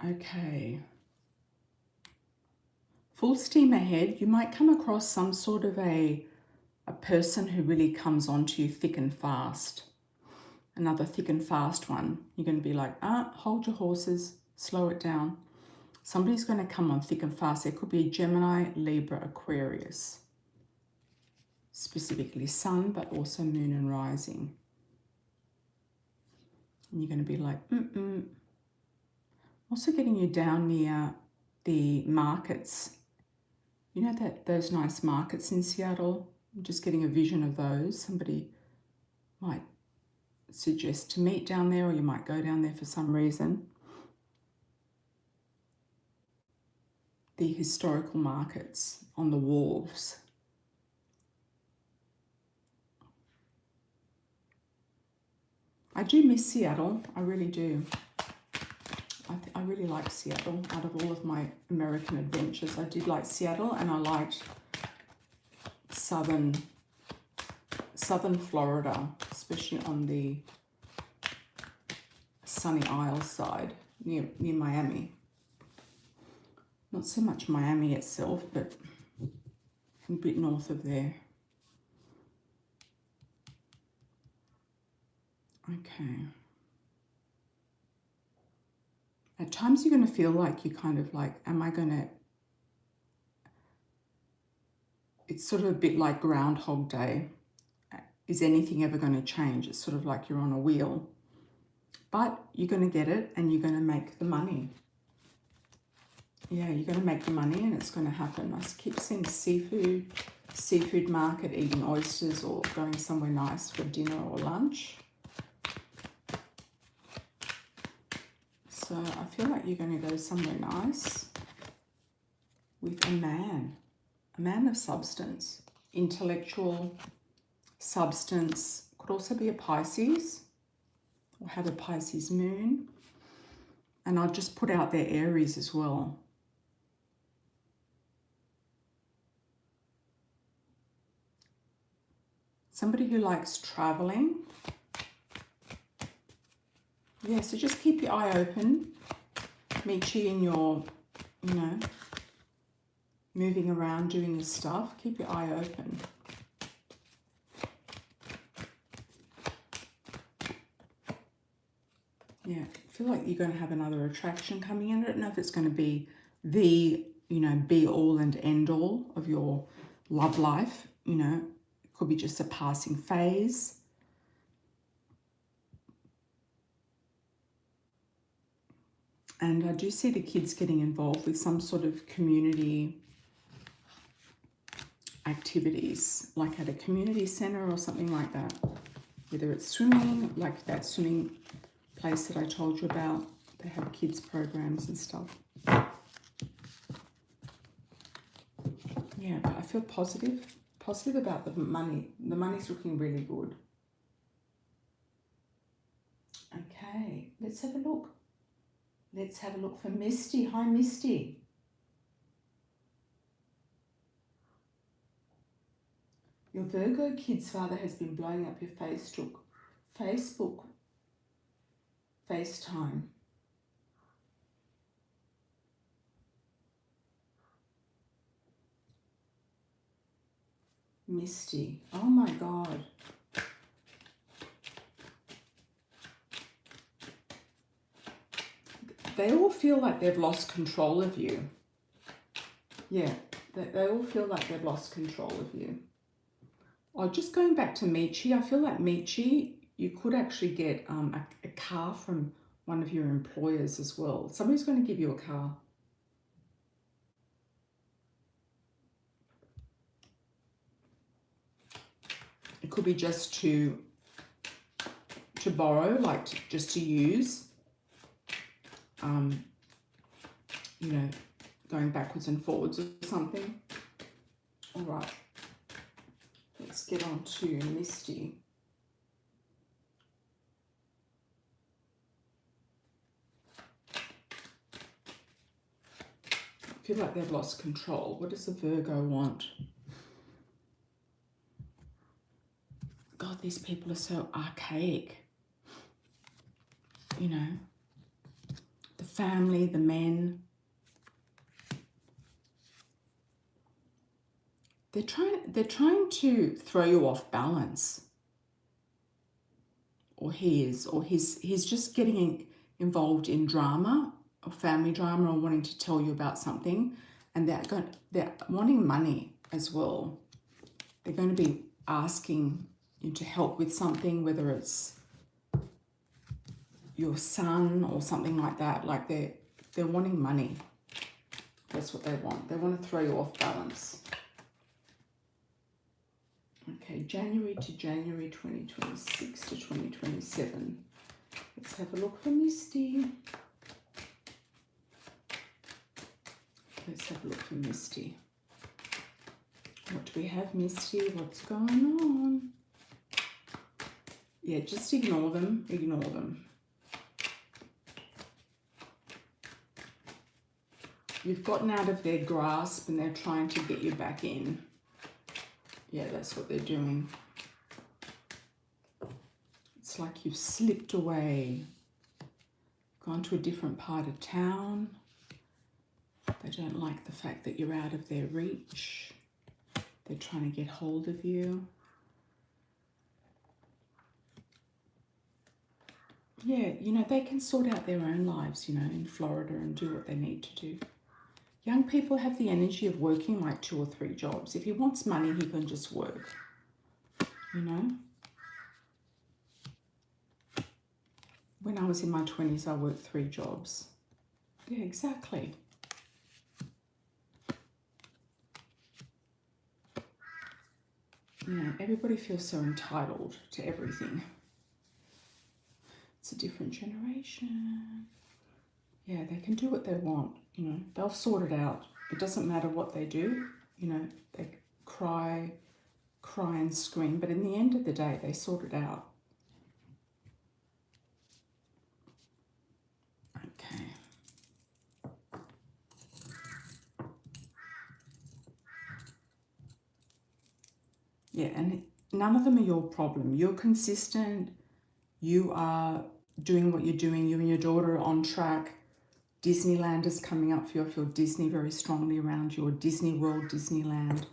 Okay. Full steam ahead. You might come across some sort of a person who really comes onto you thick and fast. Another thick and fast one. You're going to be like, hold your horses, slow it down. Somebody's going to come on thick and fast. It could be a Gemini, Libra, Aquarius. Specifically Sun, but also Moon and Rising. And you're going to be like, Also getting you down near the markets. You know those nice markets in Seattle? I'm just getting a vision of those. Somebody might suggest to meet down there, or you might go down there for some reason. The historical markets on the wharves. I do miss Seattle. I really do. I really like Seattle. Out of all of my American adventures, I did like Seattle, and I liked southern Florida, especially on the Sunny Isles side, near Miami. Not so much Miami itself, but a bit north of there. Okay. At times you're going to feel like you're kind of like, it's sort of a bit like Groundhog Day. Is anything ever going to change? It's sort of like you're on a wheel. But you're going to get it, and you're going to make the money. Yeah, you're going to make the money, and it's going to happen. I keep seeing seafood market, eating oysters, or going somewhere nice for dinner or lunch. So I feel like you're going to go somewhere nice with a man of substance, intellectual substance. Could also be a Pisces, or have a Pisces moon. And I'll just put out there Aries as well. Somebody who likes traveling. Yeah, so just keep your eye open. Michi in your, moving around, doing your stuff. Keep your eye open. Yeah, I feel like you're going to have another attraction coming in. I don't know if it's going to be the, be all and end all of your love life. It could be just a passing phase. And I do see the kids getting involved with some sort of community activities, like at a community center or something like that. Whether it's swimming, like that swimming place that I told you about. They have kids programs and stuff. Yeah, but I feel positive about the money. The money's looking really good. Okay, let's have a look. Let's have a look for Misty. Hi, Misty. Your Virgo kid's father has been blowing up your Facebook, FaceTime. Misty. Oh my God. They all feel like they've lost control of you. Yeah, they all feel like they've lost control of you. Oh, just going back to Michi, I feel like Michi, you could actually get a car from one of your employers as well. Somebody's going to give you a car. It could be just to borrow, like just to use. You know, going backwards and forwards or something. All right, let's get on to Misty. I feel like they've lost control. What does a Virgo want? God, these people are so archaic. You know, the family, the men. They're trying to throw you off balance. Or he is, or he's just getting involved in drama or family drama, or wanting to tell you about something, and they're wanting money as well. They're going to be asking you to help with something, whether it's your son or something like that. Like they're wanting money. That's what they want. They want to throw you off balance. Okay, January to January 2026 to 2027. Let's have a look for Misty. Let's have a look for Misty. What do we have, Misty? What's going on? Yeah, just ignore them. Ignore them. You've gotten out of their grasp and they're trying to get you back in. Yeah, that's what they're doing. It's like you've slipped away, gone to a different part of town. They don't like the fact that you're out of their reach. They're trying to get hold of you. Yeah, you know, they can sort out their own lives, you know, in Florida and do what they need to do. Young people have the energy of working like 2 or 3 jobs. If he wants money, he can just work, you know. When I was in my 20s, I worked 3 jobs. Yeah, exactly. You know, everybody feels so entitled to everything. It's a different generation. Yeah, they can do what they want, you know. They'll sort it out. It doesn't matter what they do, you know. They cry and scream, but in the end of the day, they sort it out. Okay. Yeah, and none of them are your problem. You're consistent. You are doing what you're doing. You and your daughter are on track. Disneyland is coming up for you. I feel Disney very strongly around you, or Disney World, Disneyland.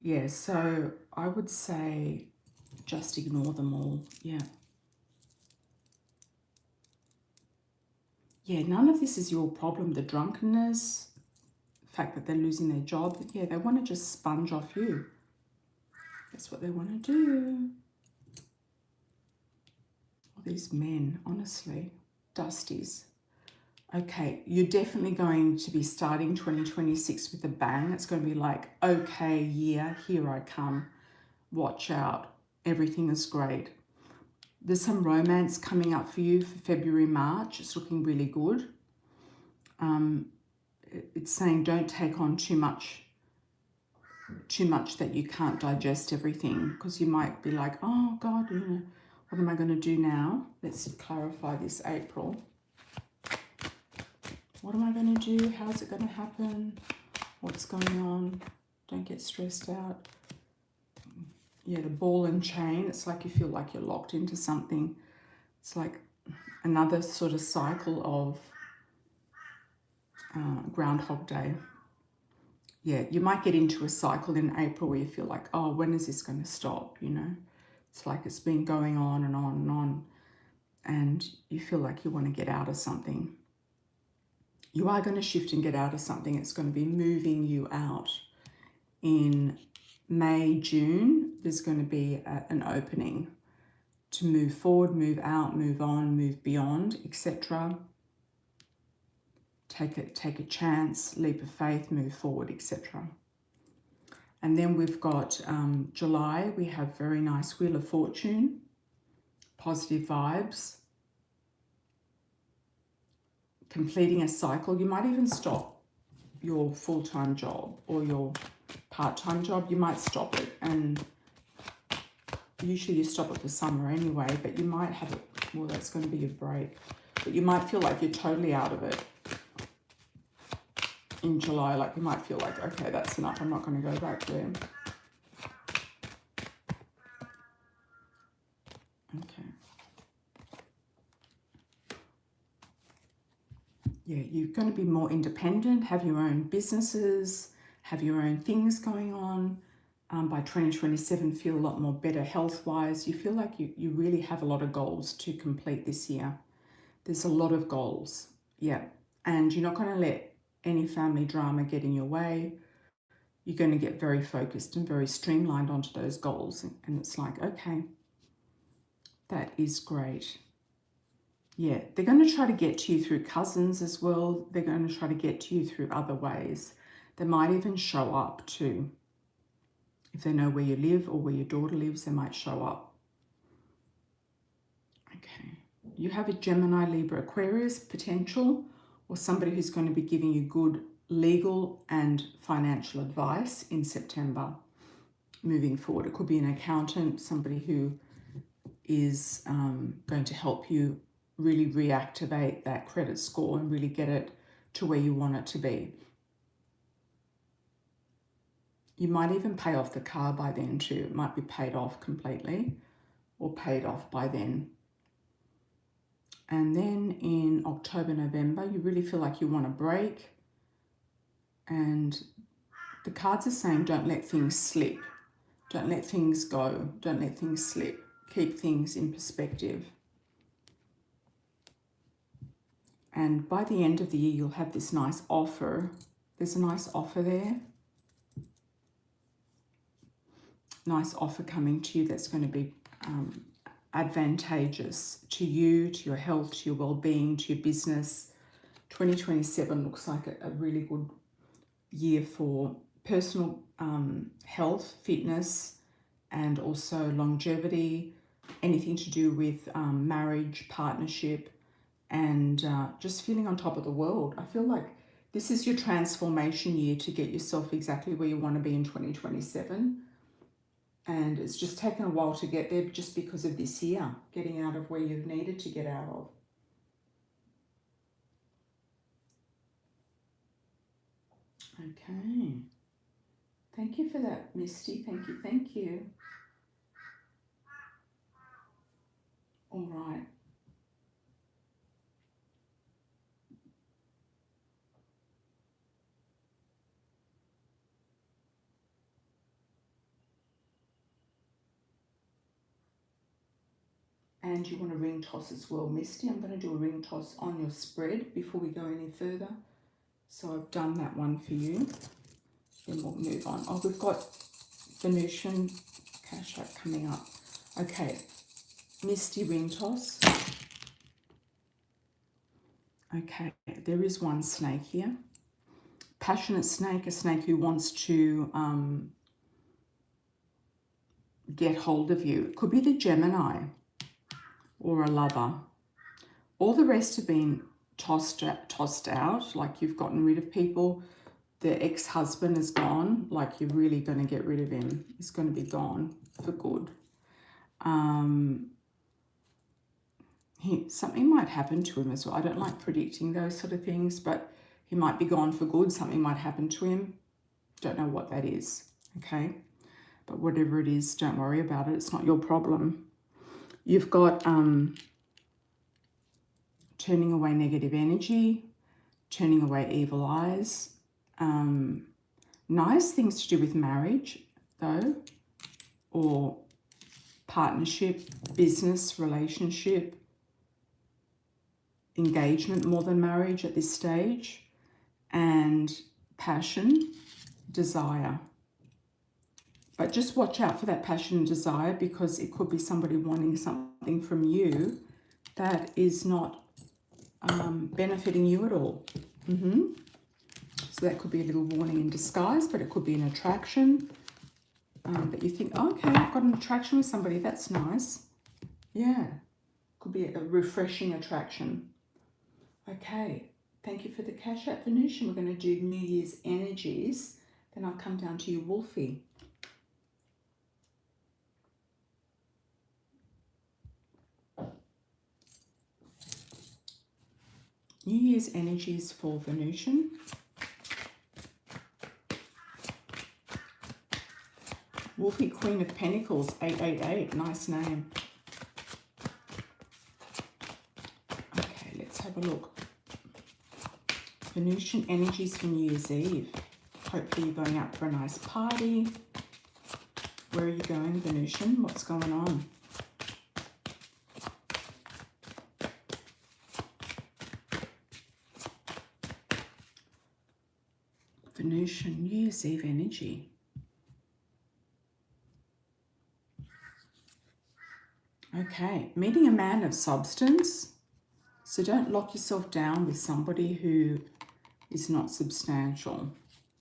Yeah, so I would say just ignore them all. Yeah. Yeah, none of this is your problem. The drunkenness, the fact that they're losing their job. Yeah, they want to just sponge off you. That's what they want to do. All these men, honestly, dusties. Okay, you're definitely going to be starting 2026 with a bang. It's going to be like, okay, yeah, here I come. Watch out. Everything is great. There's some romance coming up for you for February, March. It's looking really good. It's saying don't take on too much that you can't digest everything, because you might be like, oh God, you know, what am I going to do now? Let's clarify this, April. What am I going to do? How's it going to happen? What's going on? Don't get stressed out. Yeah, the ball and chain. It's like you feel like you're locked into something. It's like another sort of cycle of Groundhog Day. Yeah, you might get into a cycle in April where you feel like, oh, when is this going to stop? You know, it's like it's been going on and on and on, and you feel like you want to get out of something. You are going to shift and get out of something. It's going to be moving you out. In May, June, there's going to be an opening to move forward, move out, move on, move beyond, etc. Take a chance, leap of faith, move forward, etc. And then we've got July. We have very nice Wheel of Fortune, positive vibes, completing a cycle. You might even stop your full-time job or your part-time job. You might stop it, and usually you stop it for summer anyway, but you might have it, well, that's going to be a break, but you might feel like you're totally out of it in July. Like you might feel like, okay, that's enough, I'm not going to go back there. Okay. Yeah, you're going to be more independent, have your own businesses, have your own things going on. By 2027, feel a lot more better health-wise. You feel like you really have a lot of goals to complete this year. There's a lot of goals, yeah. And you're not going to let any family drama get in your way. You're going to get very focused and very streamlined onto those goals. And it's like, okay, that is great. Yeah, they're going to try to get to you through cousins as well. They're going to try to get to you through other ways. They might even show up too. If they know where you live or where your daughter lives, they might show up. Okay. You have a Gemini, Libra, Aquarius potential, or somebody who's going to be giving you good legal and financial advice in September moving forward. It could be an accountant, somebody who is going to help you really reactivate that credit score and really get it to where you want it to be. You might even pay off the car by then too. It might be paid off completely or paid off by then. And then in October, November, you really feel like you want a break. And the cards are saying don't let things slip. Don't let things go. Don't let things slip. Keep things in perspective. And by the end of the year, you'll have this nice offer. There's a nice offer there. Nice offer coming to you that's going to be advantageous to you, to your health, to your well-being, to your business. 2027 looks like a really good year for personal health, fitness, and also longevity, anything to do with marriage, partnership, and just feeling on top of the world. I feel like this is your transformation year to get yourself exactly where you want to be in 2027. And it's just taken a while to get there just because of this year, getting out of where you've needed to get out of. Okay. Thank you for that, Misty. Thank you, thank you. All right. And you want a ring toss as well, Misty. I'm going to do a ring toss on your spread before we go any further. So I've done that one for you. Then we'll move on. Oh, we've got Venusian Cash App coming up. Okay, Misty ring toss. Okay, there is one snake here. Passionate snake, a snake who wants to get hold of you. It could be the Gemini or a lover. All the rest have been tossed out, like you've gotten rid of people. The ex-husband is gone, like you're really going to get rid of him. He's going to be gone for good. Something might happen to him as well. I don't like predicting those sort of things, but he might be gone for good. Something might happen to him. Don't know what that is, okay? But whatever it is, don't worry about it. It's not your problem. You've got turning away negative energy, turning away evil eyes. Nice things to do with marriage, though, or partnership, business, relationship, engagement more than marriage at this stage, and passion, desire. But just watch out for that passion and desire, because it could be somebody wanting something from you that is not benefiting you at all. So that could be a little warning in disguise, but it could be an attraction that you think, oh, okay, I've got an attraction with somebody. That's nice. Yeah, could be a refreshing attraction. Okay, thank you for the Cash App, Venusian. We're going to do New Year's energies. Then I'll come down to you, Wolfie. New Year's energies for Venusian. Wolfie, Queen of Pentacles, 888. Nice name. Okay, let's have a look. Venusian energies for New Year's Eve. Hopefully you're going out for a nice party. Where are you going, Venusian? What's going on? Venusian, New Year's Eve energy. Okay, meeting a man of substance. So don't lock yourself down with somebody who is not substantial.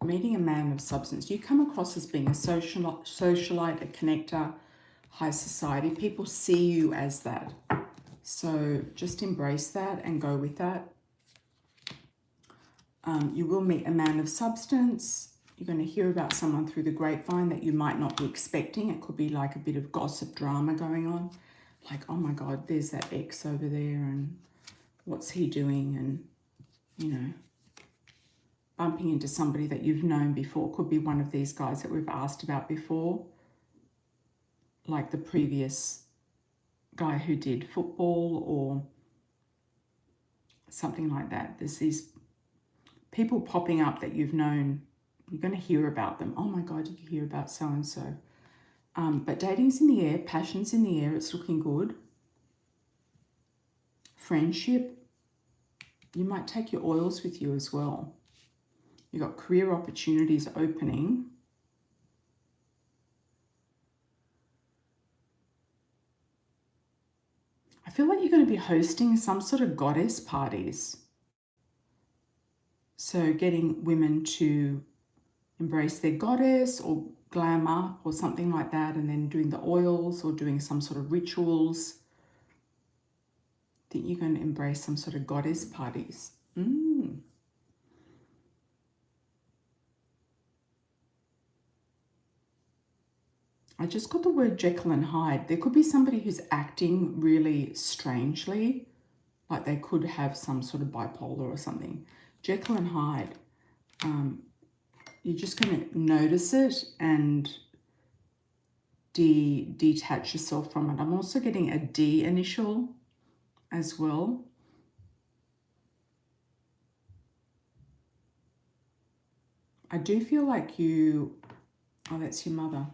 Meeting a man of substance. You come across as being a socialite, a connector, high society. People see you as that. So just embrace that and go with that. You will meet a man of substance. You're going to hear about someone through the grapevine that you might not be expecting. It could be like a bit of gossip drama going on. Like, oh my God, there's that ex over there and what's he doing? And, you know, bumping into somebody that you've known before. Could be one of these guys that we've asked about before. Like the previous guy who did football or something like that. There's these people popping up that you've known. You're going to hear about them. Oh my God, did you hear about so-and-so? But dating's in the air, passion's in the air, it's looking good. Friendship, you might take your oils with you as well. You've got career opportunities opening. I feel like you're going to be hosting some sort of goddess parties. So getting women to embrace their goddess or glam up or something like that, and then doing the oils or doing some sort of rituals. I think you're going to embrace some sort of goddess parties. I just got the word Jekyll and Hyde. There could be somebody who's acting really strangely, like they could have some sort of bipolar or something. Jekyll and Hyde. You're just going to notice it and detach yourself from it. I'm also getting a D initial as well. I do feel like you, oh, that's your mother.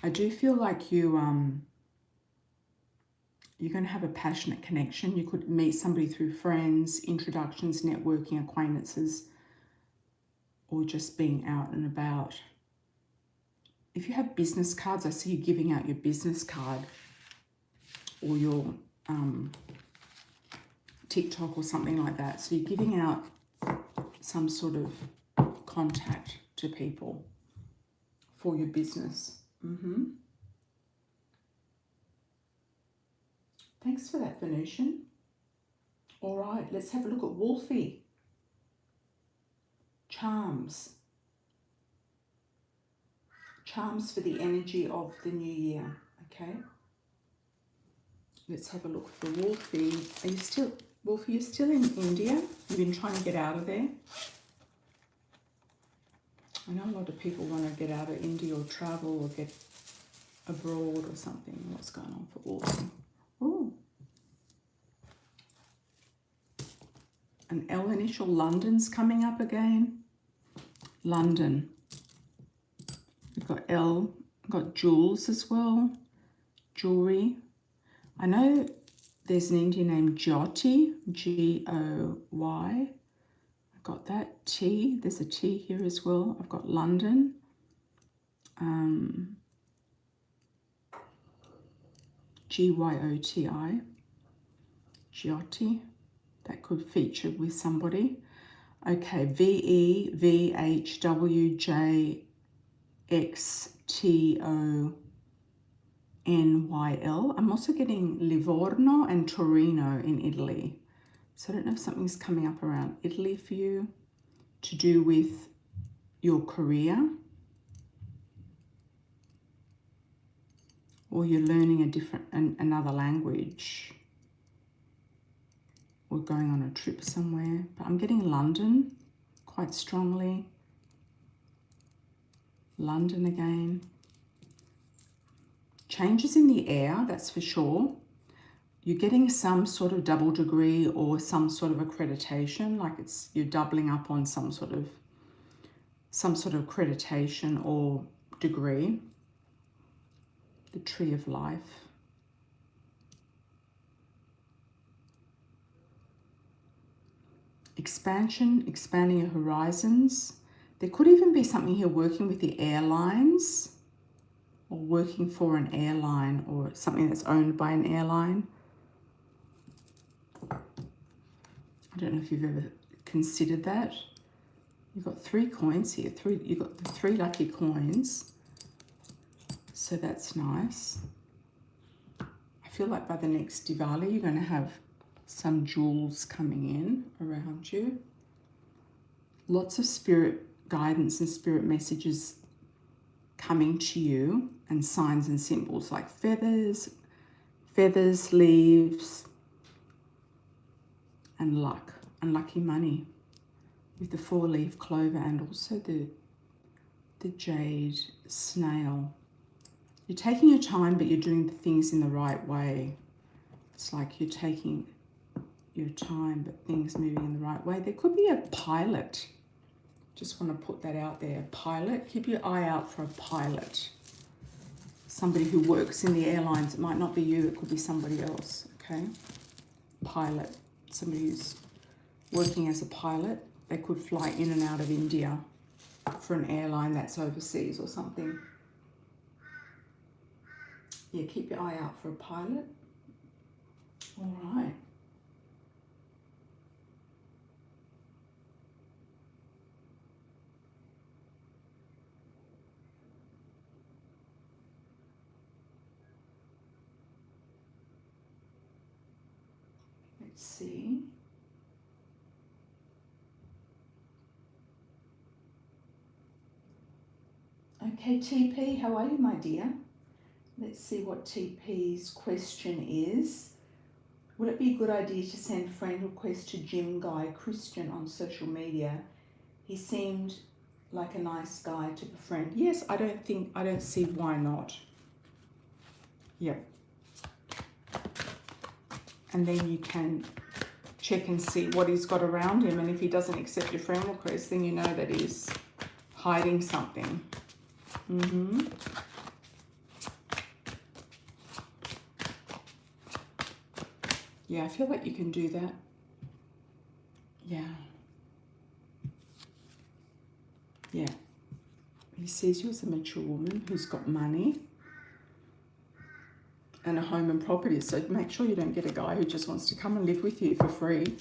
I do feel like you, you're going to have a passionate connection. You could meet somebody through friends, introductions, networking, acquaintances, or just being out and about. If you have business cards, I see you giving out your business card or your TikTok or something like that. So you're giving out some sort of contact to people for your business. Thanks for that, Venusian. All right, let's have a look at Wolfie. Charms. Charms for the energy of the new year, okay? Let's have a look for Wolfie. Are you still, Wolfie, you're still in India? You've been trying to get out of there? I know a lot of people want to get out of India or travel or get abroad or something. What's going on for autumn? Ooh. An L initial, London's coming up again. London. We've got L, we've got jewels as well. Jewelry. I know there's an Indian named Jyoti, G-O-Y. I've got that. T, there's a T here as well. I've got London. G-Y-O-T-I. Jyoti. That could feature with somebody. Okay, VEVHWJXTONYL. I'm also getting Livorno and Torino in Italy. So I don't know if something's coming up around Italy for you to do with your career, or you're learning another language, or going on a trip somewhere. But I'm getting London quite strongly. London again. Changes in the air, that's for sure. You're getting some sort of double degree or some sort of accreditation, like you're doubling up on some sort of accreditation or degree. The Tree of Life. Expansion, expanding your horizons. There could even be something here working with the airlines, or working for an airline, or something that's owned by an airline. I don't know if you've ever considered that. You've got 3 coins here. You've got the 3 lucky coins. So that's nice. I feel like by the next Diwali, you're going to have some jewels coming in around you. Lots of spirit guidance and spirit messages coming to you, and signs and symbols like feathers, leaves, and luck, unlucky money with the 4-leaf clover and also the jade snail. You're taking your time, but you're doing the things in the right way. It's like you're taking your time, but things moving in the right way. There could be a pilot. Just want to put that out there. Pilot. Keep your eye out for a pilot. Somebody who works in the airlines. It might not be you. It could be somebody else. Okay. Pilot. Somebody who's working as a pilot. They could fly in and out of India for an airline that's overseas or something. Yeah, keep your eye out for a pilot. All right. Let's see. Okay, TP, how are you, my dear? Let's see what TP's question is. Would it be a good idea to send friend request to Gym Guy Christian on social media? He seemed like a nice guy to befriend. Yes, I don't see why not. Yep. And then you can check and see what he's got around him, and if he doesn't accept your friend request, then you know that he's hiding something. Yeah, I feel like you can do that. Yeah. Yeah. He sees you as a mature woman who's got money and a home and property. So make sure you don't get a guy who just wants to come and live with you for free.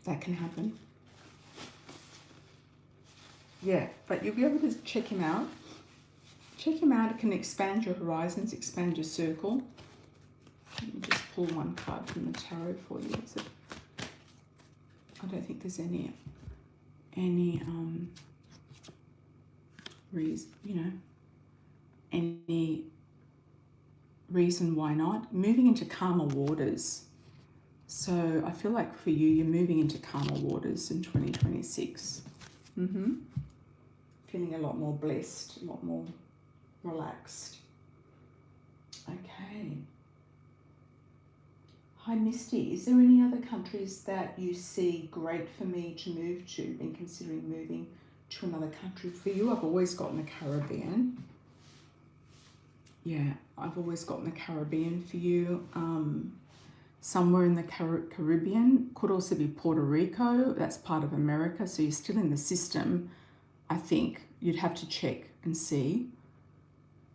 That can happen. Yeah, but you'll be able to check him out. Check him out. It can expand your horizons, expand your circle. Let me just pull one card from the tarot for you. I don't think there's any reason, any reason why not. Moving into calmer waters. So I feel like for you, you're moving into calmer waters in 2026. Feeling a lot more blessed, a lot more relaxed. Okay. Hi Misty, is there any other countries that you see great for me to move to, in considering moving to another country? For you, I've always gotten the Caribbean. Yeah, I've always gotten the Caribbean for you. Somewhere in the Caribbean, could also be Puerto Rico, that's part of America, so you're still in the system. I think you'd have to check and see.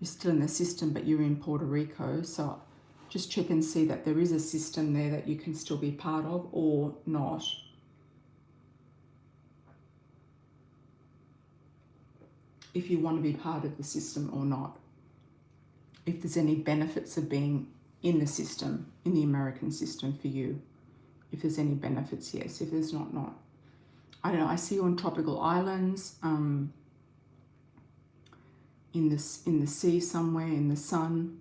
You're still in the system, but you're in Puerto Rico, so just check and see that there is a system there that you can still be part of or not. If you want to be part of the system or not. If there's any benefits of being in the system, in the American system for you. If there's any benefits, yes. If there's not, not. I don't know, I see you on tropical islands, in the sea somewhere, in the sun,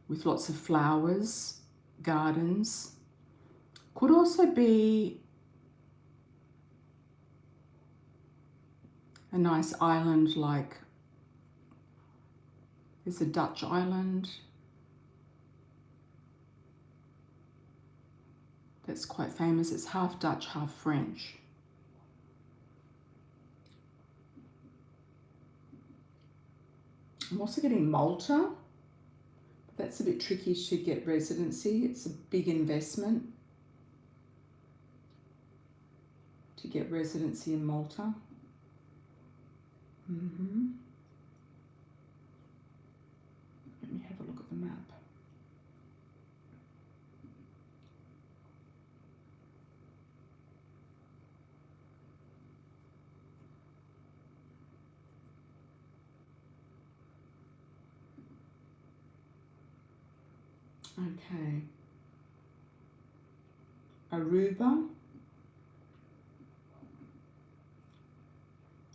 with lots of flowers, gardens. Could also be a nice island, like there's a Dutch island that's quite famous. It's half Dutch, half French. I'm also getting Malta. That's a bit tricky to get residency. It's a big investment to get residency in Malta. Let me have a look at the map. Okay. Aruba.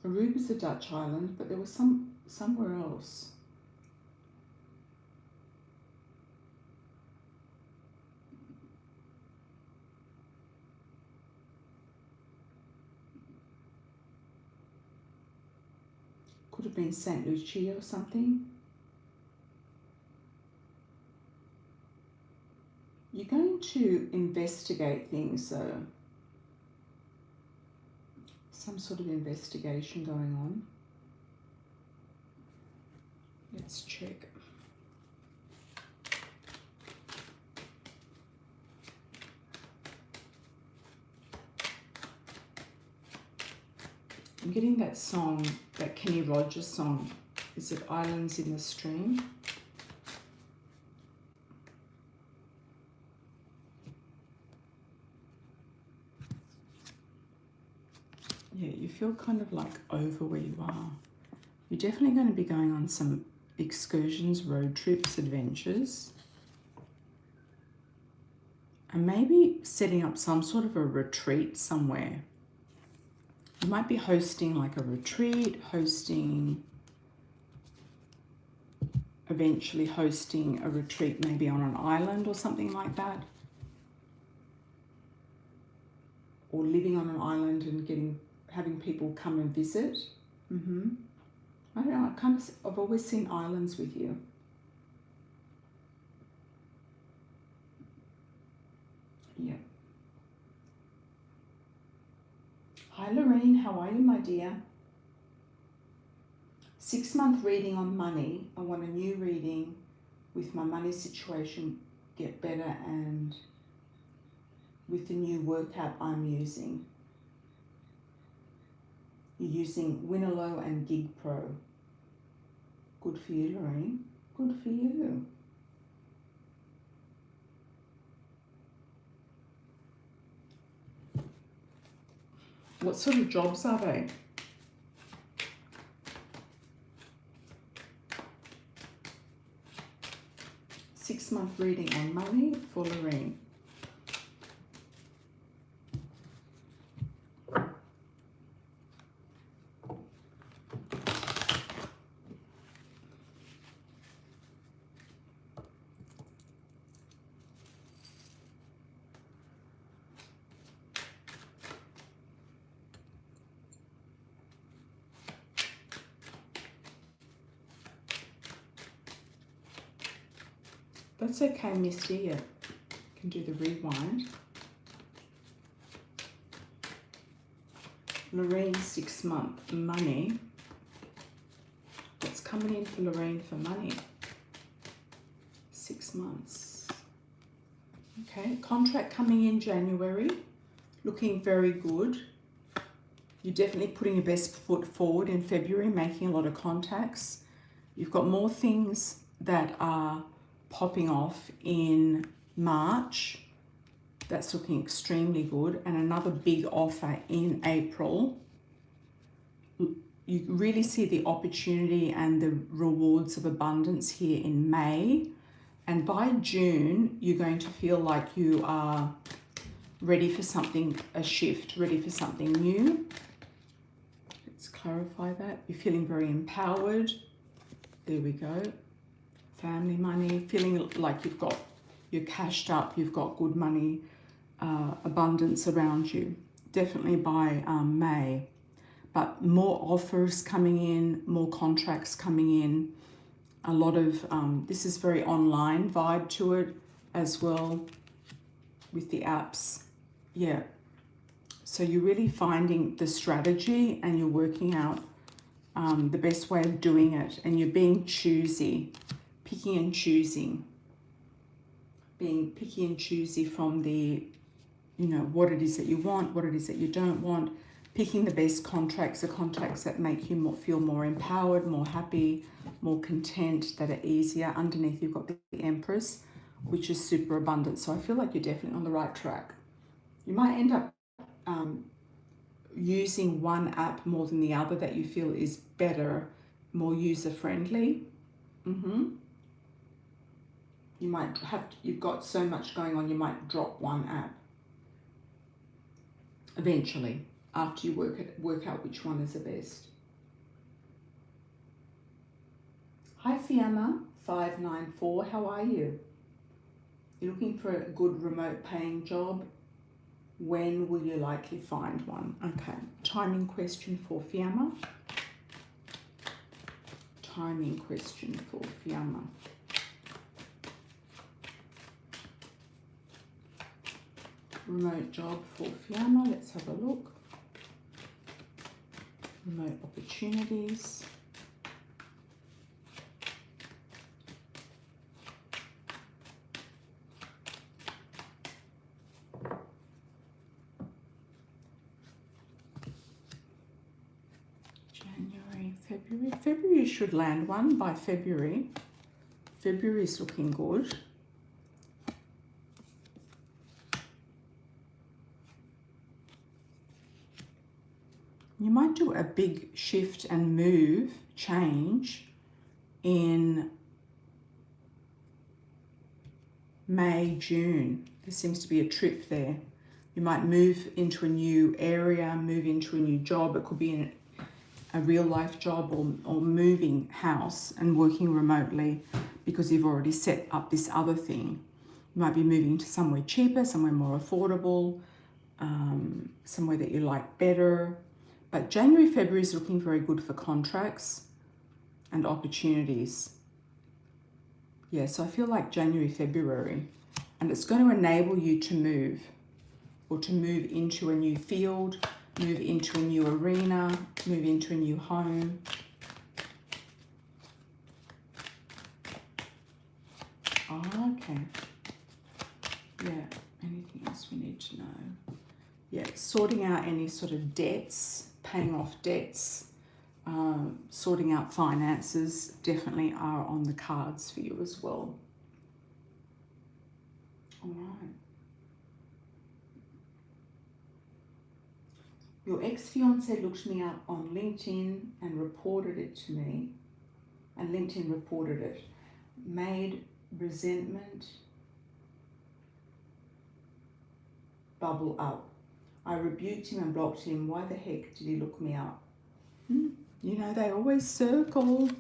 Aruba's a Dutch island, but there was somewhere else. Could have been St. Lucia or something. You're going to investigate things though. Some sort of investigation going on. Let's check. I'm getting that song, that Kenny Rogers song. Is it Islands in the Stream? Yeah, you feel kind of like over where you are. You're definitely going to be going on some excursions, road trips, adventures. And maybe setting up some sort of a retreat somewhere. You might be hosting like a retreat, eventually hosting a retreat maybe on an island or something like that. Or living on an island and having people come and visit. I don't know, I've always seen islands with you. Yeah. Hi Lorraine, how are you, my dear? 6-month reading on money. I want a new reading with my money situation get better and with the new work app I'm using. You're using Winalow and Gig Pro. Good for you, Lorraine. Good for you. What sort of jobs are they? Six-month reading on money for Lorraine. That's okay, Misty. Yeah. Can do the rewind. Lorraine, 6 month money. What's coming in for Lorraine for money? 6 months. Okay, contract coming in January. Looking very good. You're definitely putting your best foot forward in February, making a lot of contacts. You've got more things that are popping off in March. That's looking extremely good. And another big offer in April. You really see the opportunity and the rewards of abundance here in May. And by June, you're going to feel like you are ready for something, a shift, ready for something new. Let's clarify that. You're feeling very empowered. There we go. Family money, feeling like you're cashed up, you've got good money, abundance around you. Definitely by May. But more offers coming in, more contracts coming in. A lot of, this is very online vibe to it as well with the apps. Yeah. So you're really finding the strategy and you're working out the best way of doing it. And you're being choosy, picking and choosing. Being picky and choosy from the, you know, what it is that you want, what it is that you don't want. Picking the best contracts, the contracts that make you feel more empowered, more happy, more content, that are easier. Underneath you've got the Empress, which is super abundant. So I feel like you're definitely on the right track. You might end up using one app more than the other that you feel is better, more user-friendly. You might have, you've got so much going on, you might drop one app eventually, after you work out which one is the best. Hi Fiamma, 594, how are you? You're looking for a good remote paying job. When will you likely find one? Okay, timing question for Fiamma. Timing question for Fiamma. Remote job for Fiamma, let's have a look. Remote opportunities. January, February. February should land one by February. February is looking good. You might do a big shift and move, change in May, June. There seems to be a trip there. You might move into a new area, move into a new job. It could be in a real life job or moving house and working remotely because you've already set up this other thing. You might be moving to somewhere cheaper, somewhere more affordable, somewhere that you like better. But January, February is looking very good for contracts and opportunities. Yeah, so I feel like January, February, and it's going to enable you to move or to move into a new field, move into a new arena, move into a new home. Oh, okay. Yeah, anything else we need to know? Yeah, sorting out any sort of debts, paying off debts, sorting out finances definitely are on the cards for you as well. All right. Your ex-fiance looked me up on LinkedIn and reported it to me, and LinkedIn reported it. Made resentment bubble up. I rebuked him and blocked him. Why the heck did he look me up? You know, they always circle.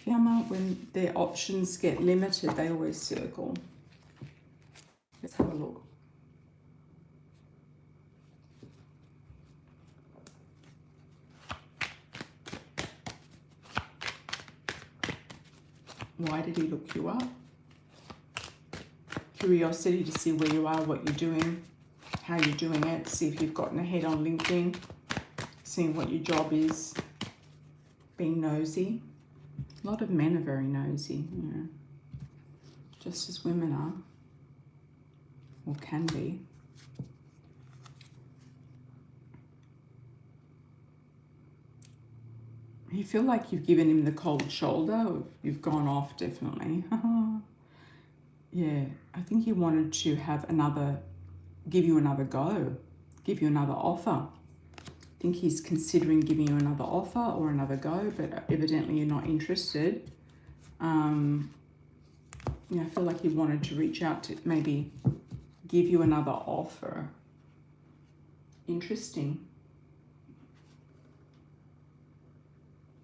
Fiamma, when their options get limited, they always circle. Let's have a look. Why did he look you up? Curiosity to see where you are, what you're doing, how you're doing it. See if you've gotten ahead on LinkedIn. Seeing what your job is. Being nosy. A lot of men are very nosy, you know. Just as women are. Or can be. You feel like you've given him the cold shoulder. You've gone off, definitely. Yeah, I think he wanted to have give you another go. Give you another offer. I think he's considering giving you another offer or another go, but evidently you're not interested. Yeah, I feel like he wanted to reach out to maybe give you another offer. Interesting.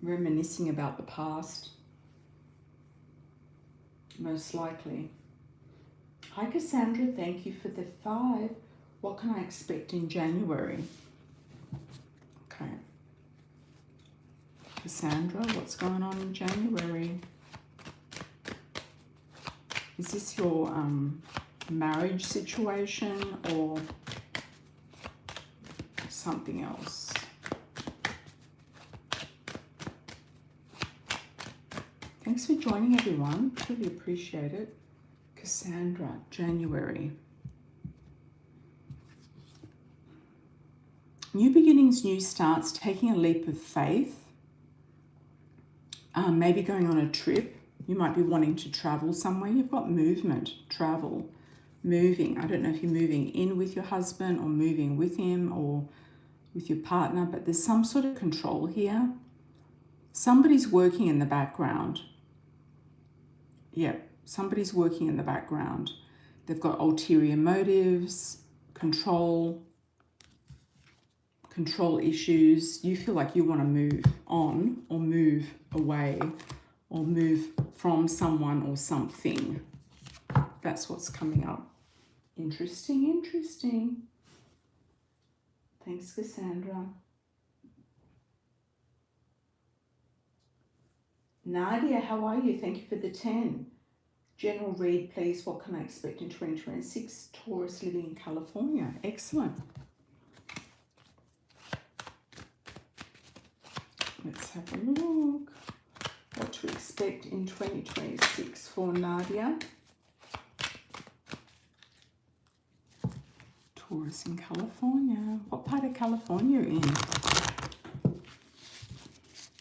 Reminiscing about the past. Most likely. Hi Cassandra, thank you for the 5. What can I expect in January? Okay. Cassandra, what's going on in January? Is this your marriage situation or something else? Thanks for joining, everyone. Really appreciate it. Cassandra, January. New beginnings, new starts, taking a leap of faith. Maybe going on a trip. You might be wanting to travel somewhere. You've got movement, travel, moving. I don't know if you're moving in with your husband or moving with him or with your partner, but there's some sort of control here. Somebody's working in the background. Yeah, somebody's working in the background. They've got ulterior motives, control issues. You feel like you want to move on or move away or move from someone or something. That's what's coming up. Interesting, interesting. Thanks, Cassandra. Nadia, how are you? Thank you for the 10. General read, please. What can I expect in 2026? Taurus living in California. Excellent. Let's have a look. What to expect in 2026 for Nadia. Taurus in California. What part of California are you in?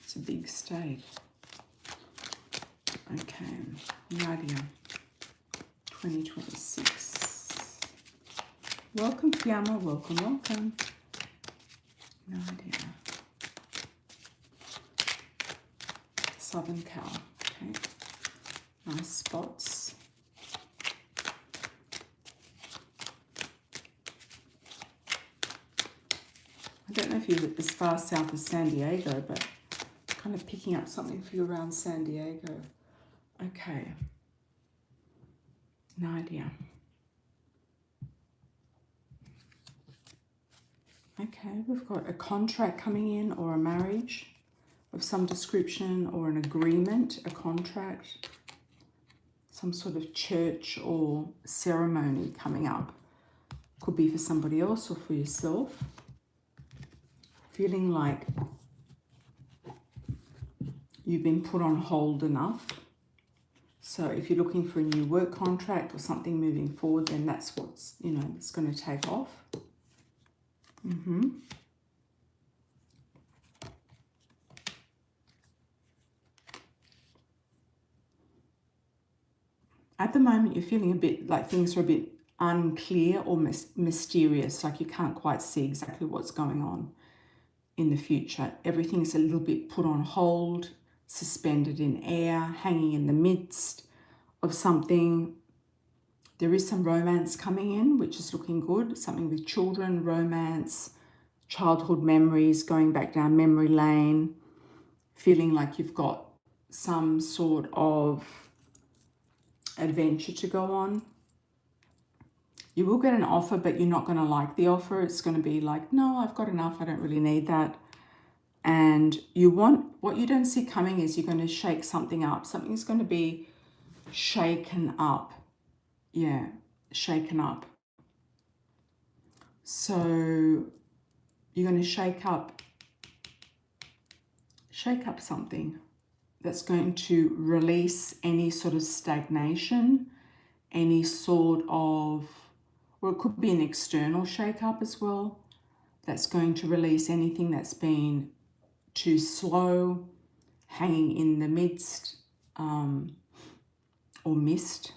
It's a big state. Okay, Nadia, 2026. Welcome, Fiamma. Welcome, welcome. Nadia. Southern Cal. Okay. Nice spots. I don't know if you're as far south as San Diego, but kind of picking up something for you around San Diego. Okay, Nadia. Okay, we've got a contract coming in or a marriage of some description or an agreement, a contract, some sort of church or ceremony coming up. Could be for somebody else or for yourself. Feeling like you've been put on hold enough. So if you're looking for a new work contract or something moving forward, then that's what's, you know, it's going to take off. At the moment, you're feeling a bit like things are a bit unclear or mysterious, like you can't quite see exactly what's going on in the future. Everything's a little bit put on hold, suspended in air, hanging in the midst of something. There is some romance coming in, which is looking good. Something with children, romance, childhood memories, going back down memory lane, feeling like you've got some sort of adventure to go on. You will get an offer, but you're not going to like the offer. It's going to be like, no, I've got enough. I don't really need that. And you want, what you don't see coming is you're going to shake something up. Something's going to be shaken up. Yeah. shaken up. So you're going to shake up something that's going to release any sort of stagnation, any sort of, or it could be an external shake up as well, that's going to release anything that's been too slow, hanging in the midst, or missed,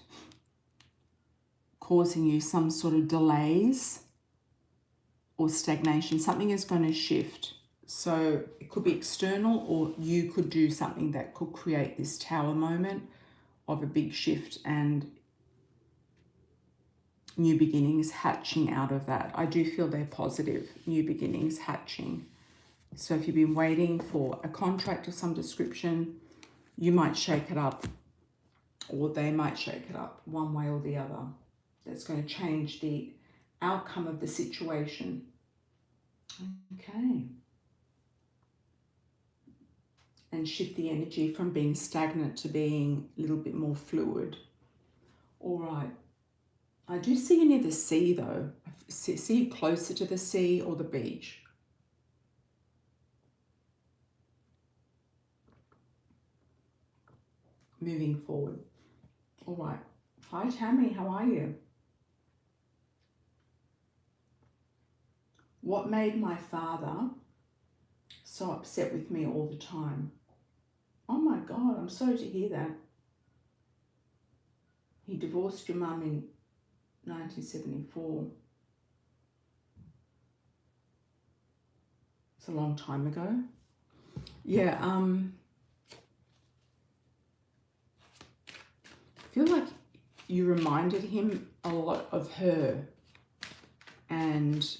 causing you some sort of delays or stagnation. Something is going to shift. So it could be external, or you could do something that could create this tower moment of a big shift and new beginnings hatching out of that. I do feel they're positive, new beginnings hatching. So if you've been waiting for a contract of some description, you might shake it up, or they might shake it up one way or the other. That's going to change the outcome of the situation. Okay. And shift the energy from being stagnant to being a little bit more fluid. All right. I do see you near the sea though. I see you closer to the sea or the beach. Moving forward. All right. Hi Tammy, how are you? What made my father so upset with me all the time? Oh my God, I'm sorry to hear that. He divorced your mum in 1974. It's a long time ago. Yeah, I feel like you reminded him a lot of her, and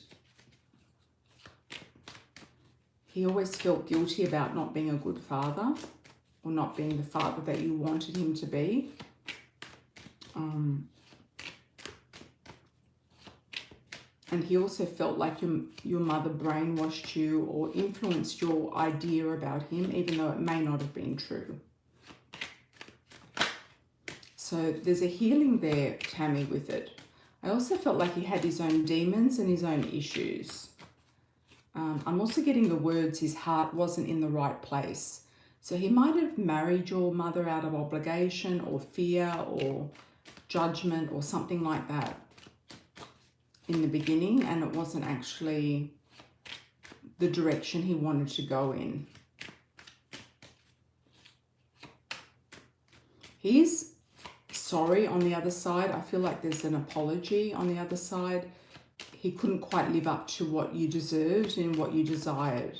he always felt guilty about not being a good father, or not being the father that you wanted him to be. And he also felt like your mother brainwashed you or influenced your idea about him, even though it may not have been true. So there's a healing there, Tammy, with it. I also felt like he had his own demons and his own issues. I'm also getting the words, his heart wasn't in the right place. So he might have married your mother out of obligation or fear or judgment or something like that in the beginning, and it wasn't actually the direction he wanted to go in. He's sorry on the other side. I feel like there's an apology on the other side. He couldn't quite live up to what you deserved and what you desired.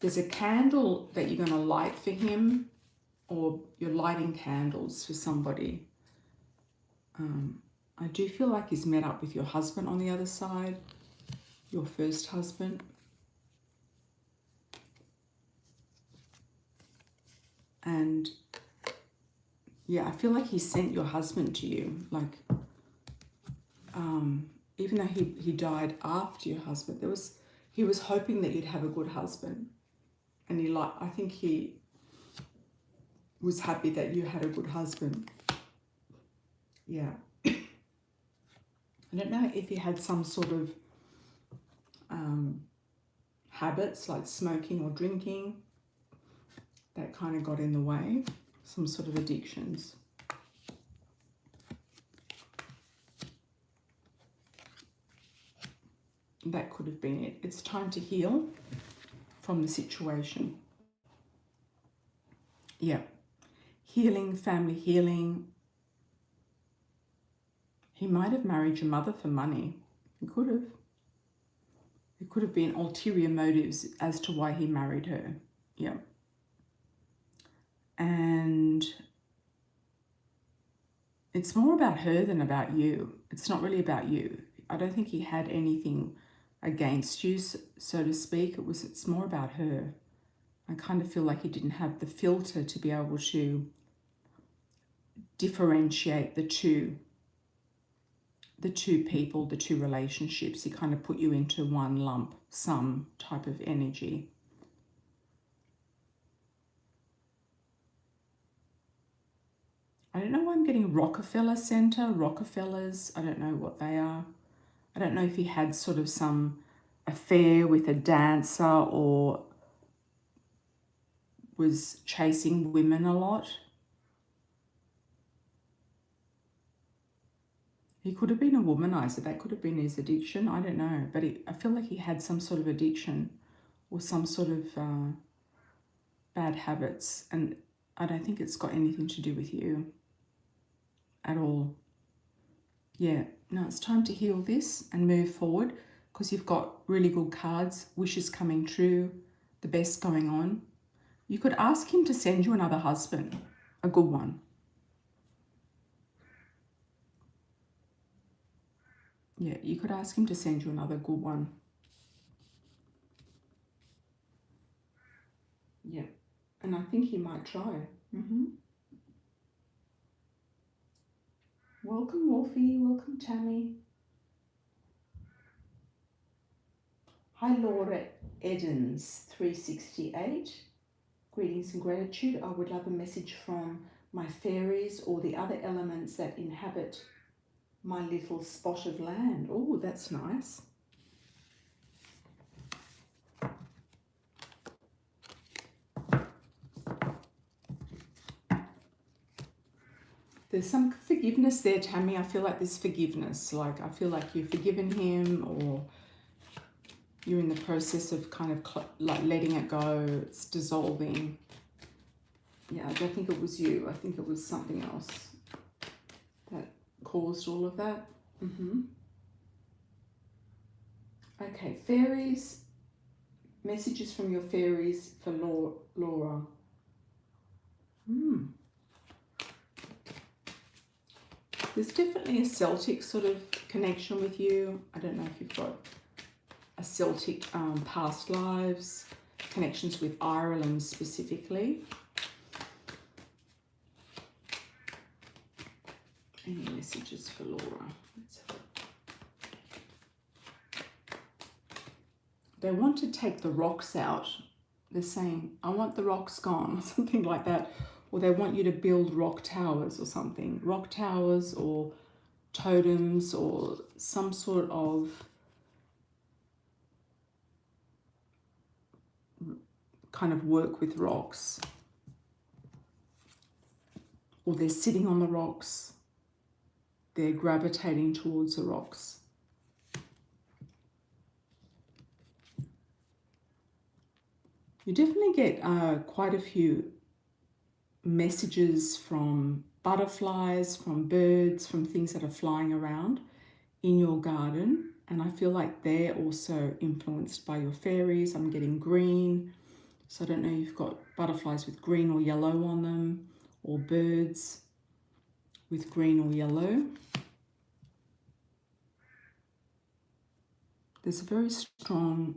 There's a candle that you're going to light for him, or you're lighting candles for somebody. I do feel like he's met up with your husband on the other side, your first husband. And yeah, I feel like he sent your husband to you. Like, even though he died after your husband, he was hoping that you'd have a good husband. And I think he was happy that you had a good husband. Yeah. I don't know if he had some sort of habits like smoking or drinking that kind of got in the way, some sort of addictions. That could have been it. It's time to heal from the situation. Yeah. Healing, family healing. He might have married your mother for money. He could have. There could have been ulterior motives as to why he married her. Yeah. And it's more about her than about you. It's not really about you. I don't think he had anything against you, so to speak. It's more about her. I kind of feel like he didn't have the filter to be able to differentiate the two people, the two relationships. He kind of put you into one lump sum type of energy. I don't know why I'm getting Rockefeller Center, Rockefellers. I don't know what they are. I don't know if he had sort of some affair with a dancer or was chasing women a lot. He could have been a womanizer. That could have been his addiction. I don't know. But I feel like he had some sort of addiction or some sort of bad habits. And I don't think it's got anything to do with you at all. Yeah, no, it's time to heal this and move forward because you've got really good cards, wishes coming true, the best going on. You could ask him to send you another husband, a good one. Yeah, you could ask him to send you another good one. Yeah, and I think he might try. Welcome, Wolfie. Welcome, Tammy. Hi, Laura Edens, 368. Greetings and gratitude. I would love a message from my fairies or the other elements that inhabit my little spot of land. Oh, that's nice. There's some forgiveness there, Tammy. I feel like there's forgiveness. Like, I feel like you've forgiven him or you're in the process of kind of like letting it go. It's dissolving. Yeah, I don't think it was you. I think it was something else that caused all of that. Okay, fairies. Messages from your fairies for Laura. There's definitely a Celtic sort of connection with you. I don't know if you've got a Celtic past lives, connections with Ireland specifically. Any messages for Laura? Let's have a... They want to take the rocks out. They're saying, I want the rocks gone, or something like that. Or they want you to build rock towers or something. Rock towers or totems or some sort of kind of work with rocks. Or they're sitting on the rocks. They're gravitating towards the rocks. You definitely get quite a few messages from butterflies, from birds, from things that are flying around in your garden. And I feel like they're also influenced by your fairies. I'm getting green. So I don't know if you've got butterflies with green or yellow on them, or birds with green or yellow. There's a very strong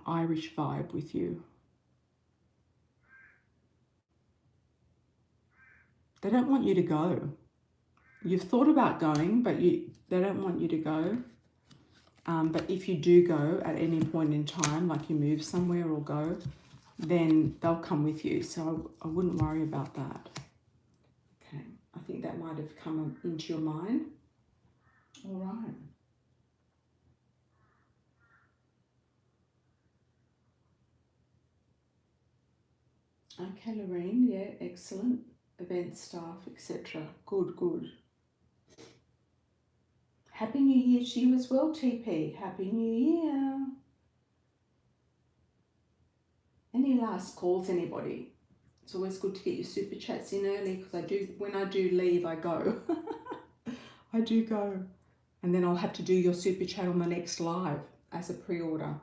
Irish vibe with you. They don't want you to go. You've thought about going, but they don't want you to go. But if you do go at any point in time, like you move somewhere or go, then they'll come with you. So I wouldn't worry about that. Okay, I think that might have come into your mind. All right. Okay, Lorraine, yeah, excellent. Event staff, etc. Good, good. Happy New Year to you as well, TP. Happy New Year. Any last calls, anybody? It's always good to get your super chats in early because when I do leave, I go. I do go. And then I'll have to do your super chat on the next live as a pre-order.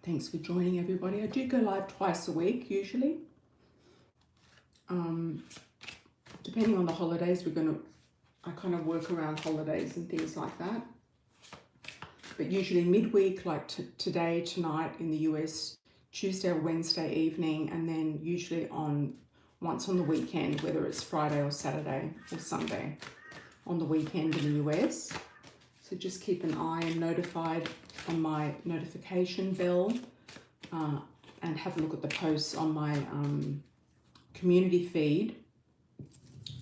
Thanks for joining, everybody. I do go live twice a week, usually. Depending on the holidays, I kind of work around holidays and things like that. But usually midweek, like today, tonight in the US, Tuesday or Wednesday evening, and then usually once on the weekend, whether it's Friday or Saturday or Sunday on the weekend in the US. So just keep an eye and notified on my notification bell, and have a look at the posts on my community feed.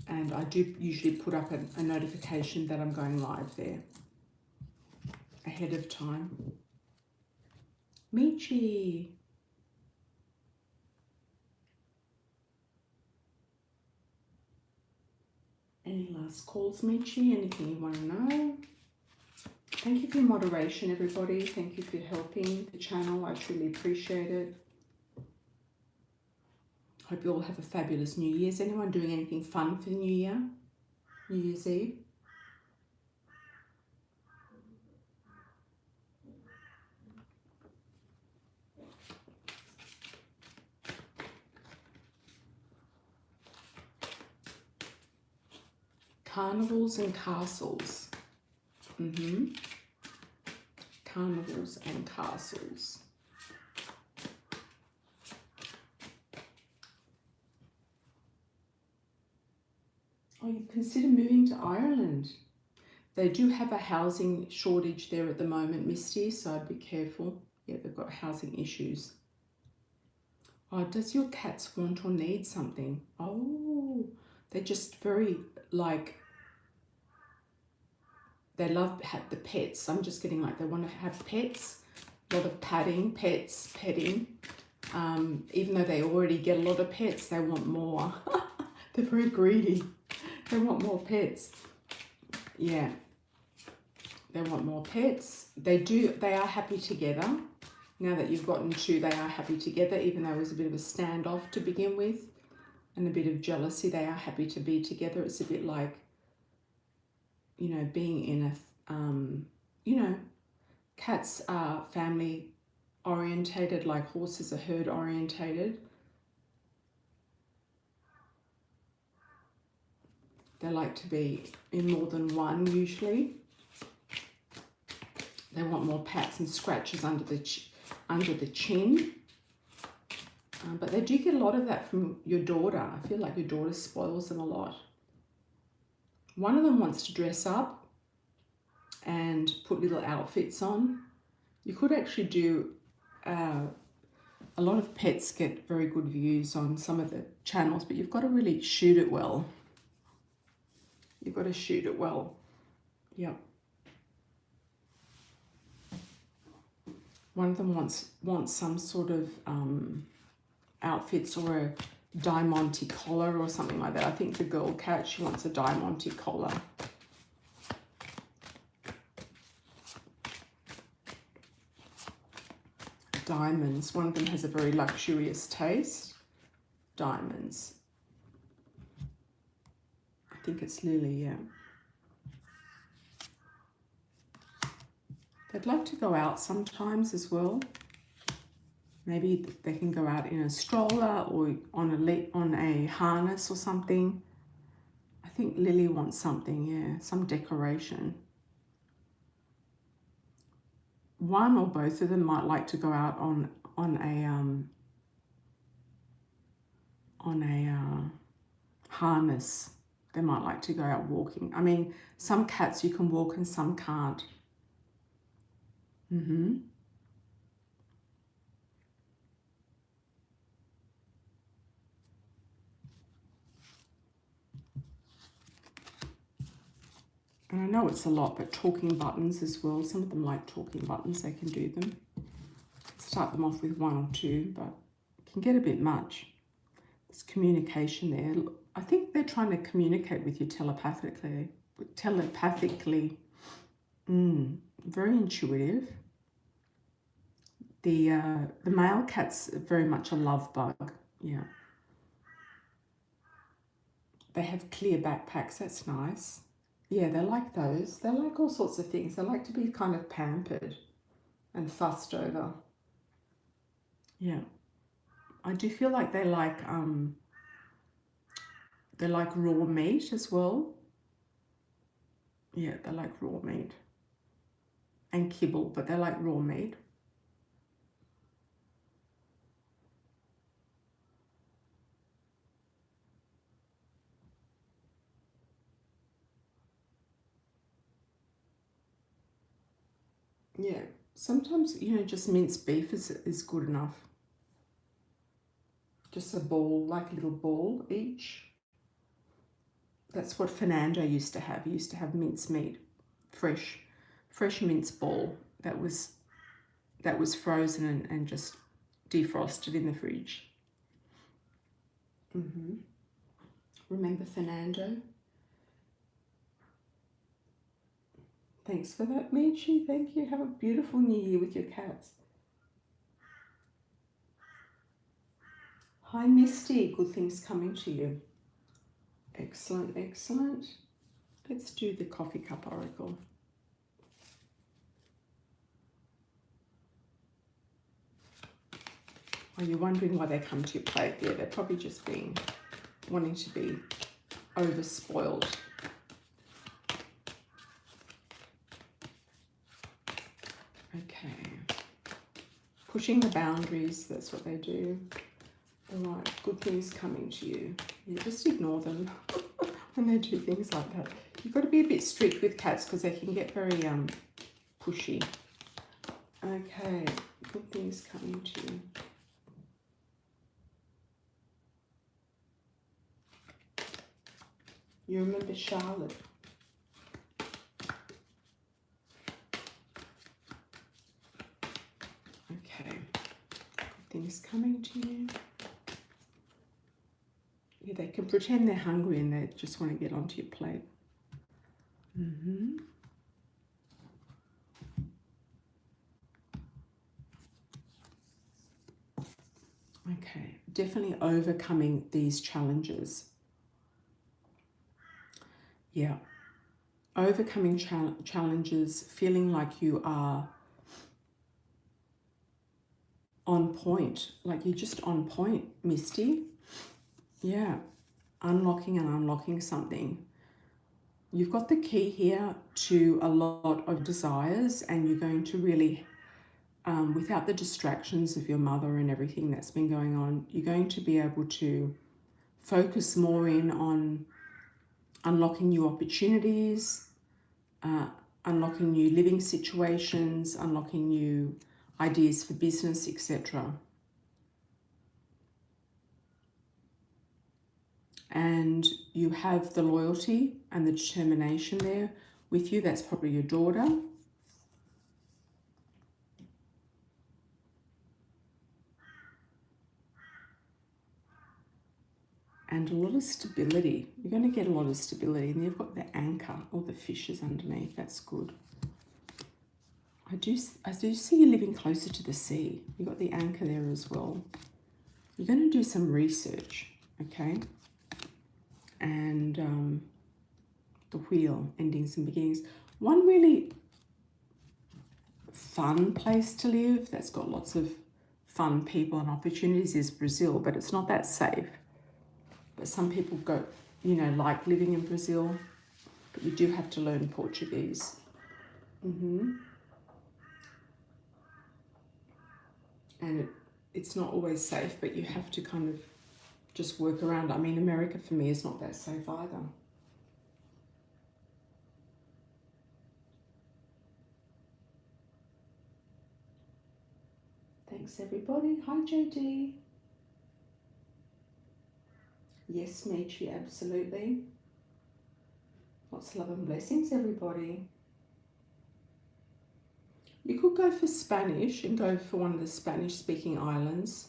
And I do usually put up a notification that I'm going live there ahead of time. Michi. Any last calls, Michi? Anything you want to know? Thank you for your moderation, everybody. Thank you for helping the channel. I truly appreciate it. Hope you all have a fabulous New Year's. Anyone doing anything fun for the New Year? New Year's Eve? Carnivals and castles. Carnivals and castles. Oh, you consider moving to Ireland. They do have a housing shortage there at the moment, Misty, so I'd be careful. Yeah, they've got housing issues. Oh, does your cats want or need something? Oh, they're just very, like, they love the pets. I'm just getting like they want to have pets, a lot of petting. Even though they already get a lot of pets, they want more. They're very greedy. They want more pets. Yeah. They want more pets. They are happy together. Now that you've gotten two, they are happy together, even though it was a bit of a standoff to begin with and a bit of jealousy. They are happy to be together. It's a bit like, you know, being in a, you know, cats are family orientated, like horses are herd orientated. They like to be in more than one usually. They want more pats and scratches under the chin. But they do get a lot of that from your daughter. I feel like your daughter spoils them a lot. One of them wants to dress up and put little outfits on. You could actually do, a lot of pets get very good views on some of the channels, but you've got to really shoot it well. You've got to shoot it well. Yep. One of them wants some sort of outfits or a diamante collar or something like that. I think the girl cat, she wants a diamante collar. Diamonds. One of them has a very luxurious taste. Diamonds. I think it's Lily, yeah. They'd like to go out sometimes as well. Maybe they can go out in a stroller or on a harness or something. I think Lily wants something, yeah, some decoration. One or both of them might like to go out on a harness. They might like to go out walking. I mean, some cats you can walk and some can't. And I know it's a lot, but talking buttons as well. Some of them like talking buttons. They can do them. Start them off with one or two, but it can get a bit much. There's communication there. I think they're trying to communicate with you telepathically. Very intuitive. The male cat's very much a love bug. Yeah. They have clear backpacks. That's nice. Yeah, they like those. They like all sorts of things. They like to be kind of pampered and fussed over. Yeah. I do feel like they like raw meat as well. Yeah, they like raw meat. And kibble, but they like raw meat. Yeah, sometimes, you know, just minced beef is good enough. Just a ball, like a little ball each. That's what Fernando used to have. He used to have minced meat, fresh minced ball that was frozen and just defrosted in the fridge. Remember Fernando? Thanks for that, Michi. Thank you. Have a beautiful new year with your cats. Hi, Misty. Good things coming to you. Excellent, excellent. Let's do the coffee cup oracle. Are you wondering why they come to your plate? Yeah, they're probably just wanting to be over-spoiled. Okay. Pushing the boundaries, that's what they do. All right, good things coming to you. You just ignore them when they do things like that. You've got to be a bit strict with cats because they can get very pushy. Okay, good things coming to you. You remember Charlotte. Okay, good things coming to you. Yeah, they can pretend they're hungry and they just want to get onto your plate. Okay, definitely overcoming these challenges. Yeah, overcoming challenges, feeling like you are on point, like you're just on point, Misty. Yeah, unlocking and unlocking something. You've got the key here to a lot of desires, and you're going to really, without the distractions of your mother and everything that's been going on, you're going to be able to focus more in on unlocking new opportunities, unlocking new living situations, unlocking new ideas for business, etc. And you have the loyalty and the determination there with you. That's probably your daughter. And a lot of stability. You're going to get a lot of stability. And you've got the anchor, all the fishes underneath. That's good. I do see you living closer to the sea. You've got the anchor there as well. You're going to do some research, okay? And the wheel, endings and beginnings. One really fun place to live that's got lots of fun people and opportunities is Brazil, but it's not that safe. But some people go, you know, like living in Brazil, but you do have to learn Portuguese. And it's not always safe, but you have to kind of just work around. I mean, America for me is not that safe either. Thanks, everybody. Hi, JD. Yes, Michi, absolutely. Lots of love and blessings, everybody. You could go for Spanish and go for one of the Spanish-speaking islands.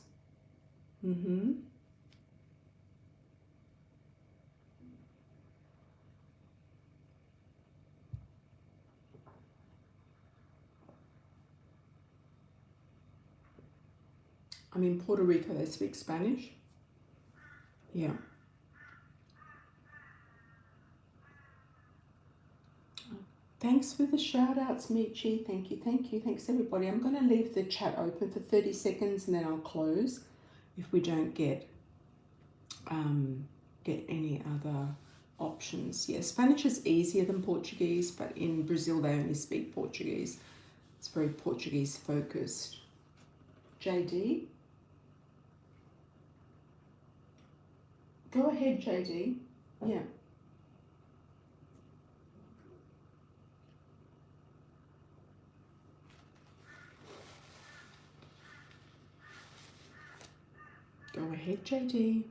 I mean, Puerto Rico, they speak Spanish. Yeah. Thanks for the shout outs, Michi. Thank you, thank you. Thanks, everybody. I'm going to leave the chat open for 30 seconds and then I'll close if we don't get any other options. Yeah, Spanish is easier than Portuguese, but in Brazil they only speak Portuguese. It's very Portuguese focused. JD? Go ahead, JD. Yeah. ahead, JD.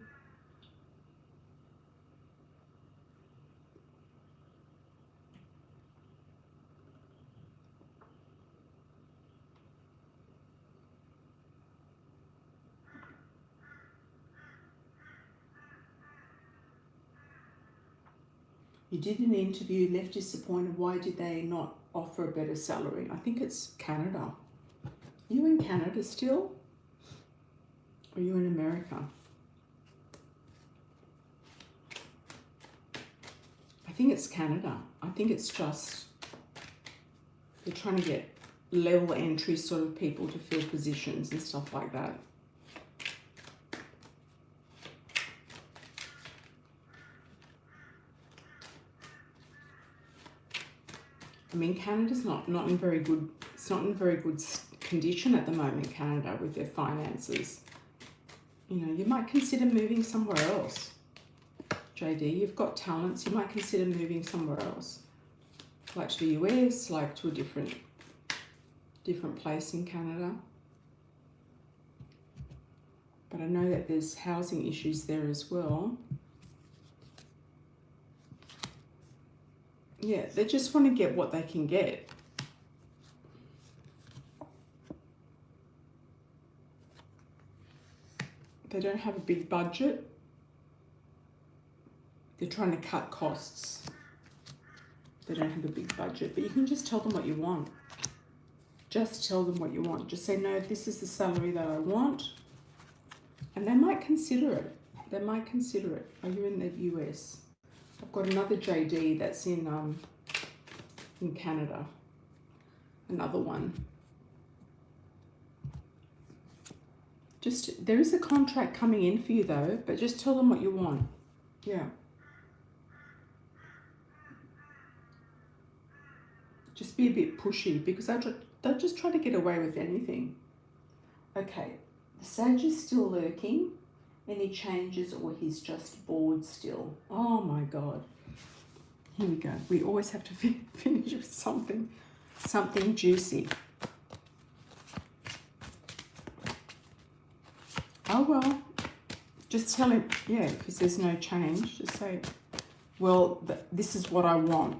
You did an interview, left disappointed. Why did they not offer a better salary? I think it's Canada. Are you in Canada still? Or are you in America? I think it's Canada. I think it's just they're trying to get level entry sort of people to fill positions and stuff like that. I mean, Canada's not in very good. It's not in very good condition at the moment. Canada with their finances. You know, you might consider moving somewhere else. JD, you've got talents. You might consider moving somewhere else, like to the US, like to a different place in Canada. But I know that there's housing issues there as well. Yeah, they just want to get what they can get. They don't have a big budget. They're trying to cut costs. They don't have a big budget, but you can just tell them what you want. Just tell them what you want. Just say, no, this is the salary that I want. And they might consider it. They might consider it. Are you in the US? I've got another JD that's in Canada. Another one. Just, there is a contract coming in for you though, but just tell them what you want. Yeah. Just be a bit pushy because they'll just try to get away with anything. Okay, the Sage is still lurking. Any changes or he's just bored still? Oh my God. Here we go. We always have to finish with something juicy. Oh well, just tell him, yeah, because there's no change. Just say, well, this is what I want.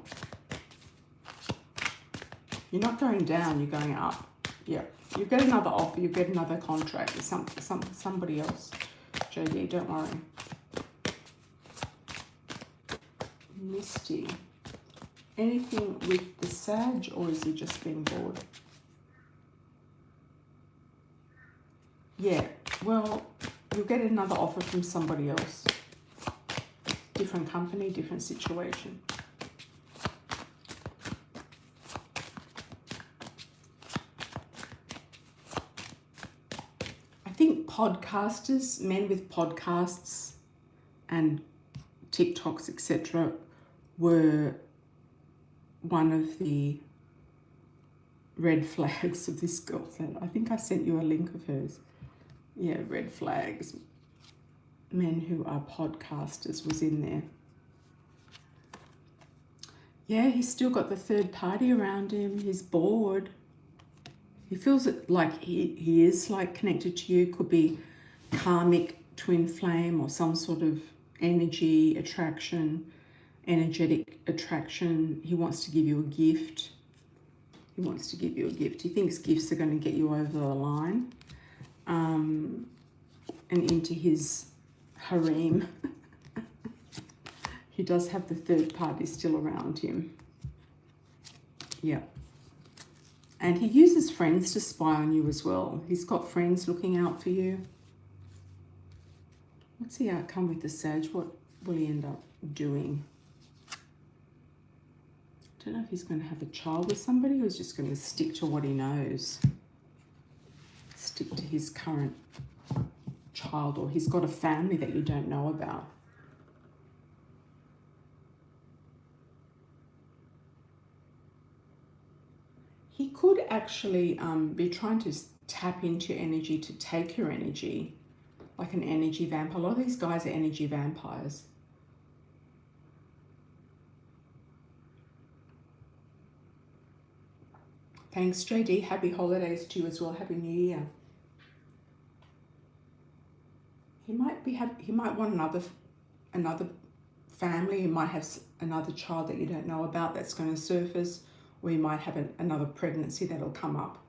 You're not going down, you're going up. Yeah, you get another offer, you get another contract with somebody else. JD, don't worry. Misty. Anything with the Sage, or is he just being bored? Yeah, well, you'll get another offer from somebody else. Different company, different situation. I think podcasters, men with podcasts and TikToks, etc., were one of the red flags of this girl. I think I sent you a link of hers. Yeah, red flags. Men who are podcasters was in there. Yeah, he's still got the third party around him. He's bored. He feels it like he is like connected to you. Could be karmic twin flame or some sort of energy attraction, energetic attraction. He wants to give you a gift. He wants to give you a gift. He thinks gifts are going to get you over the line and into his harem. He does have the third party still around him. Yeah. And he uses friends to spy on you as well. He's got friends looking out for you. What's the outcome with the Sage? What will he end up doing? I don't know if he's going to have a child with somebody or he's just going to stick to what he knows. Stick to his current child, or he's got a family that you don't know about. He could actually be trying to tap into energy to take your energy, like an energy vampire. A lot of these guys are energy vampires. Thanks, JD. Happy holidays to you as well. Happy New Year. He might he might want another family. He might have another child that you don't know about that's going to surface, or he might have another pregnancy that'll come up.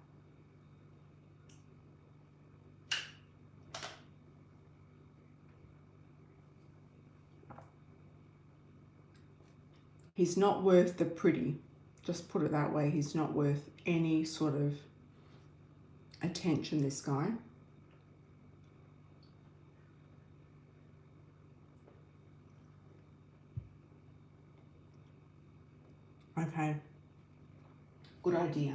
He's not worth the pretty. Just put it that way. He's not worth any sort of attention, this guy. Okay. Good idea.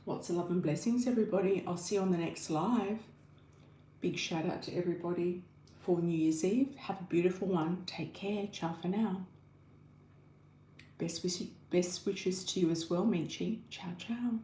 Lots of love and blessings, everybody. I'll see you on the next live. Big shout out to everybody for New Year's Eve. Have a beautiful one. Take care. Ciao for now. Best wishes to you as well, Michi. Ciao, ciao.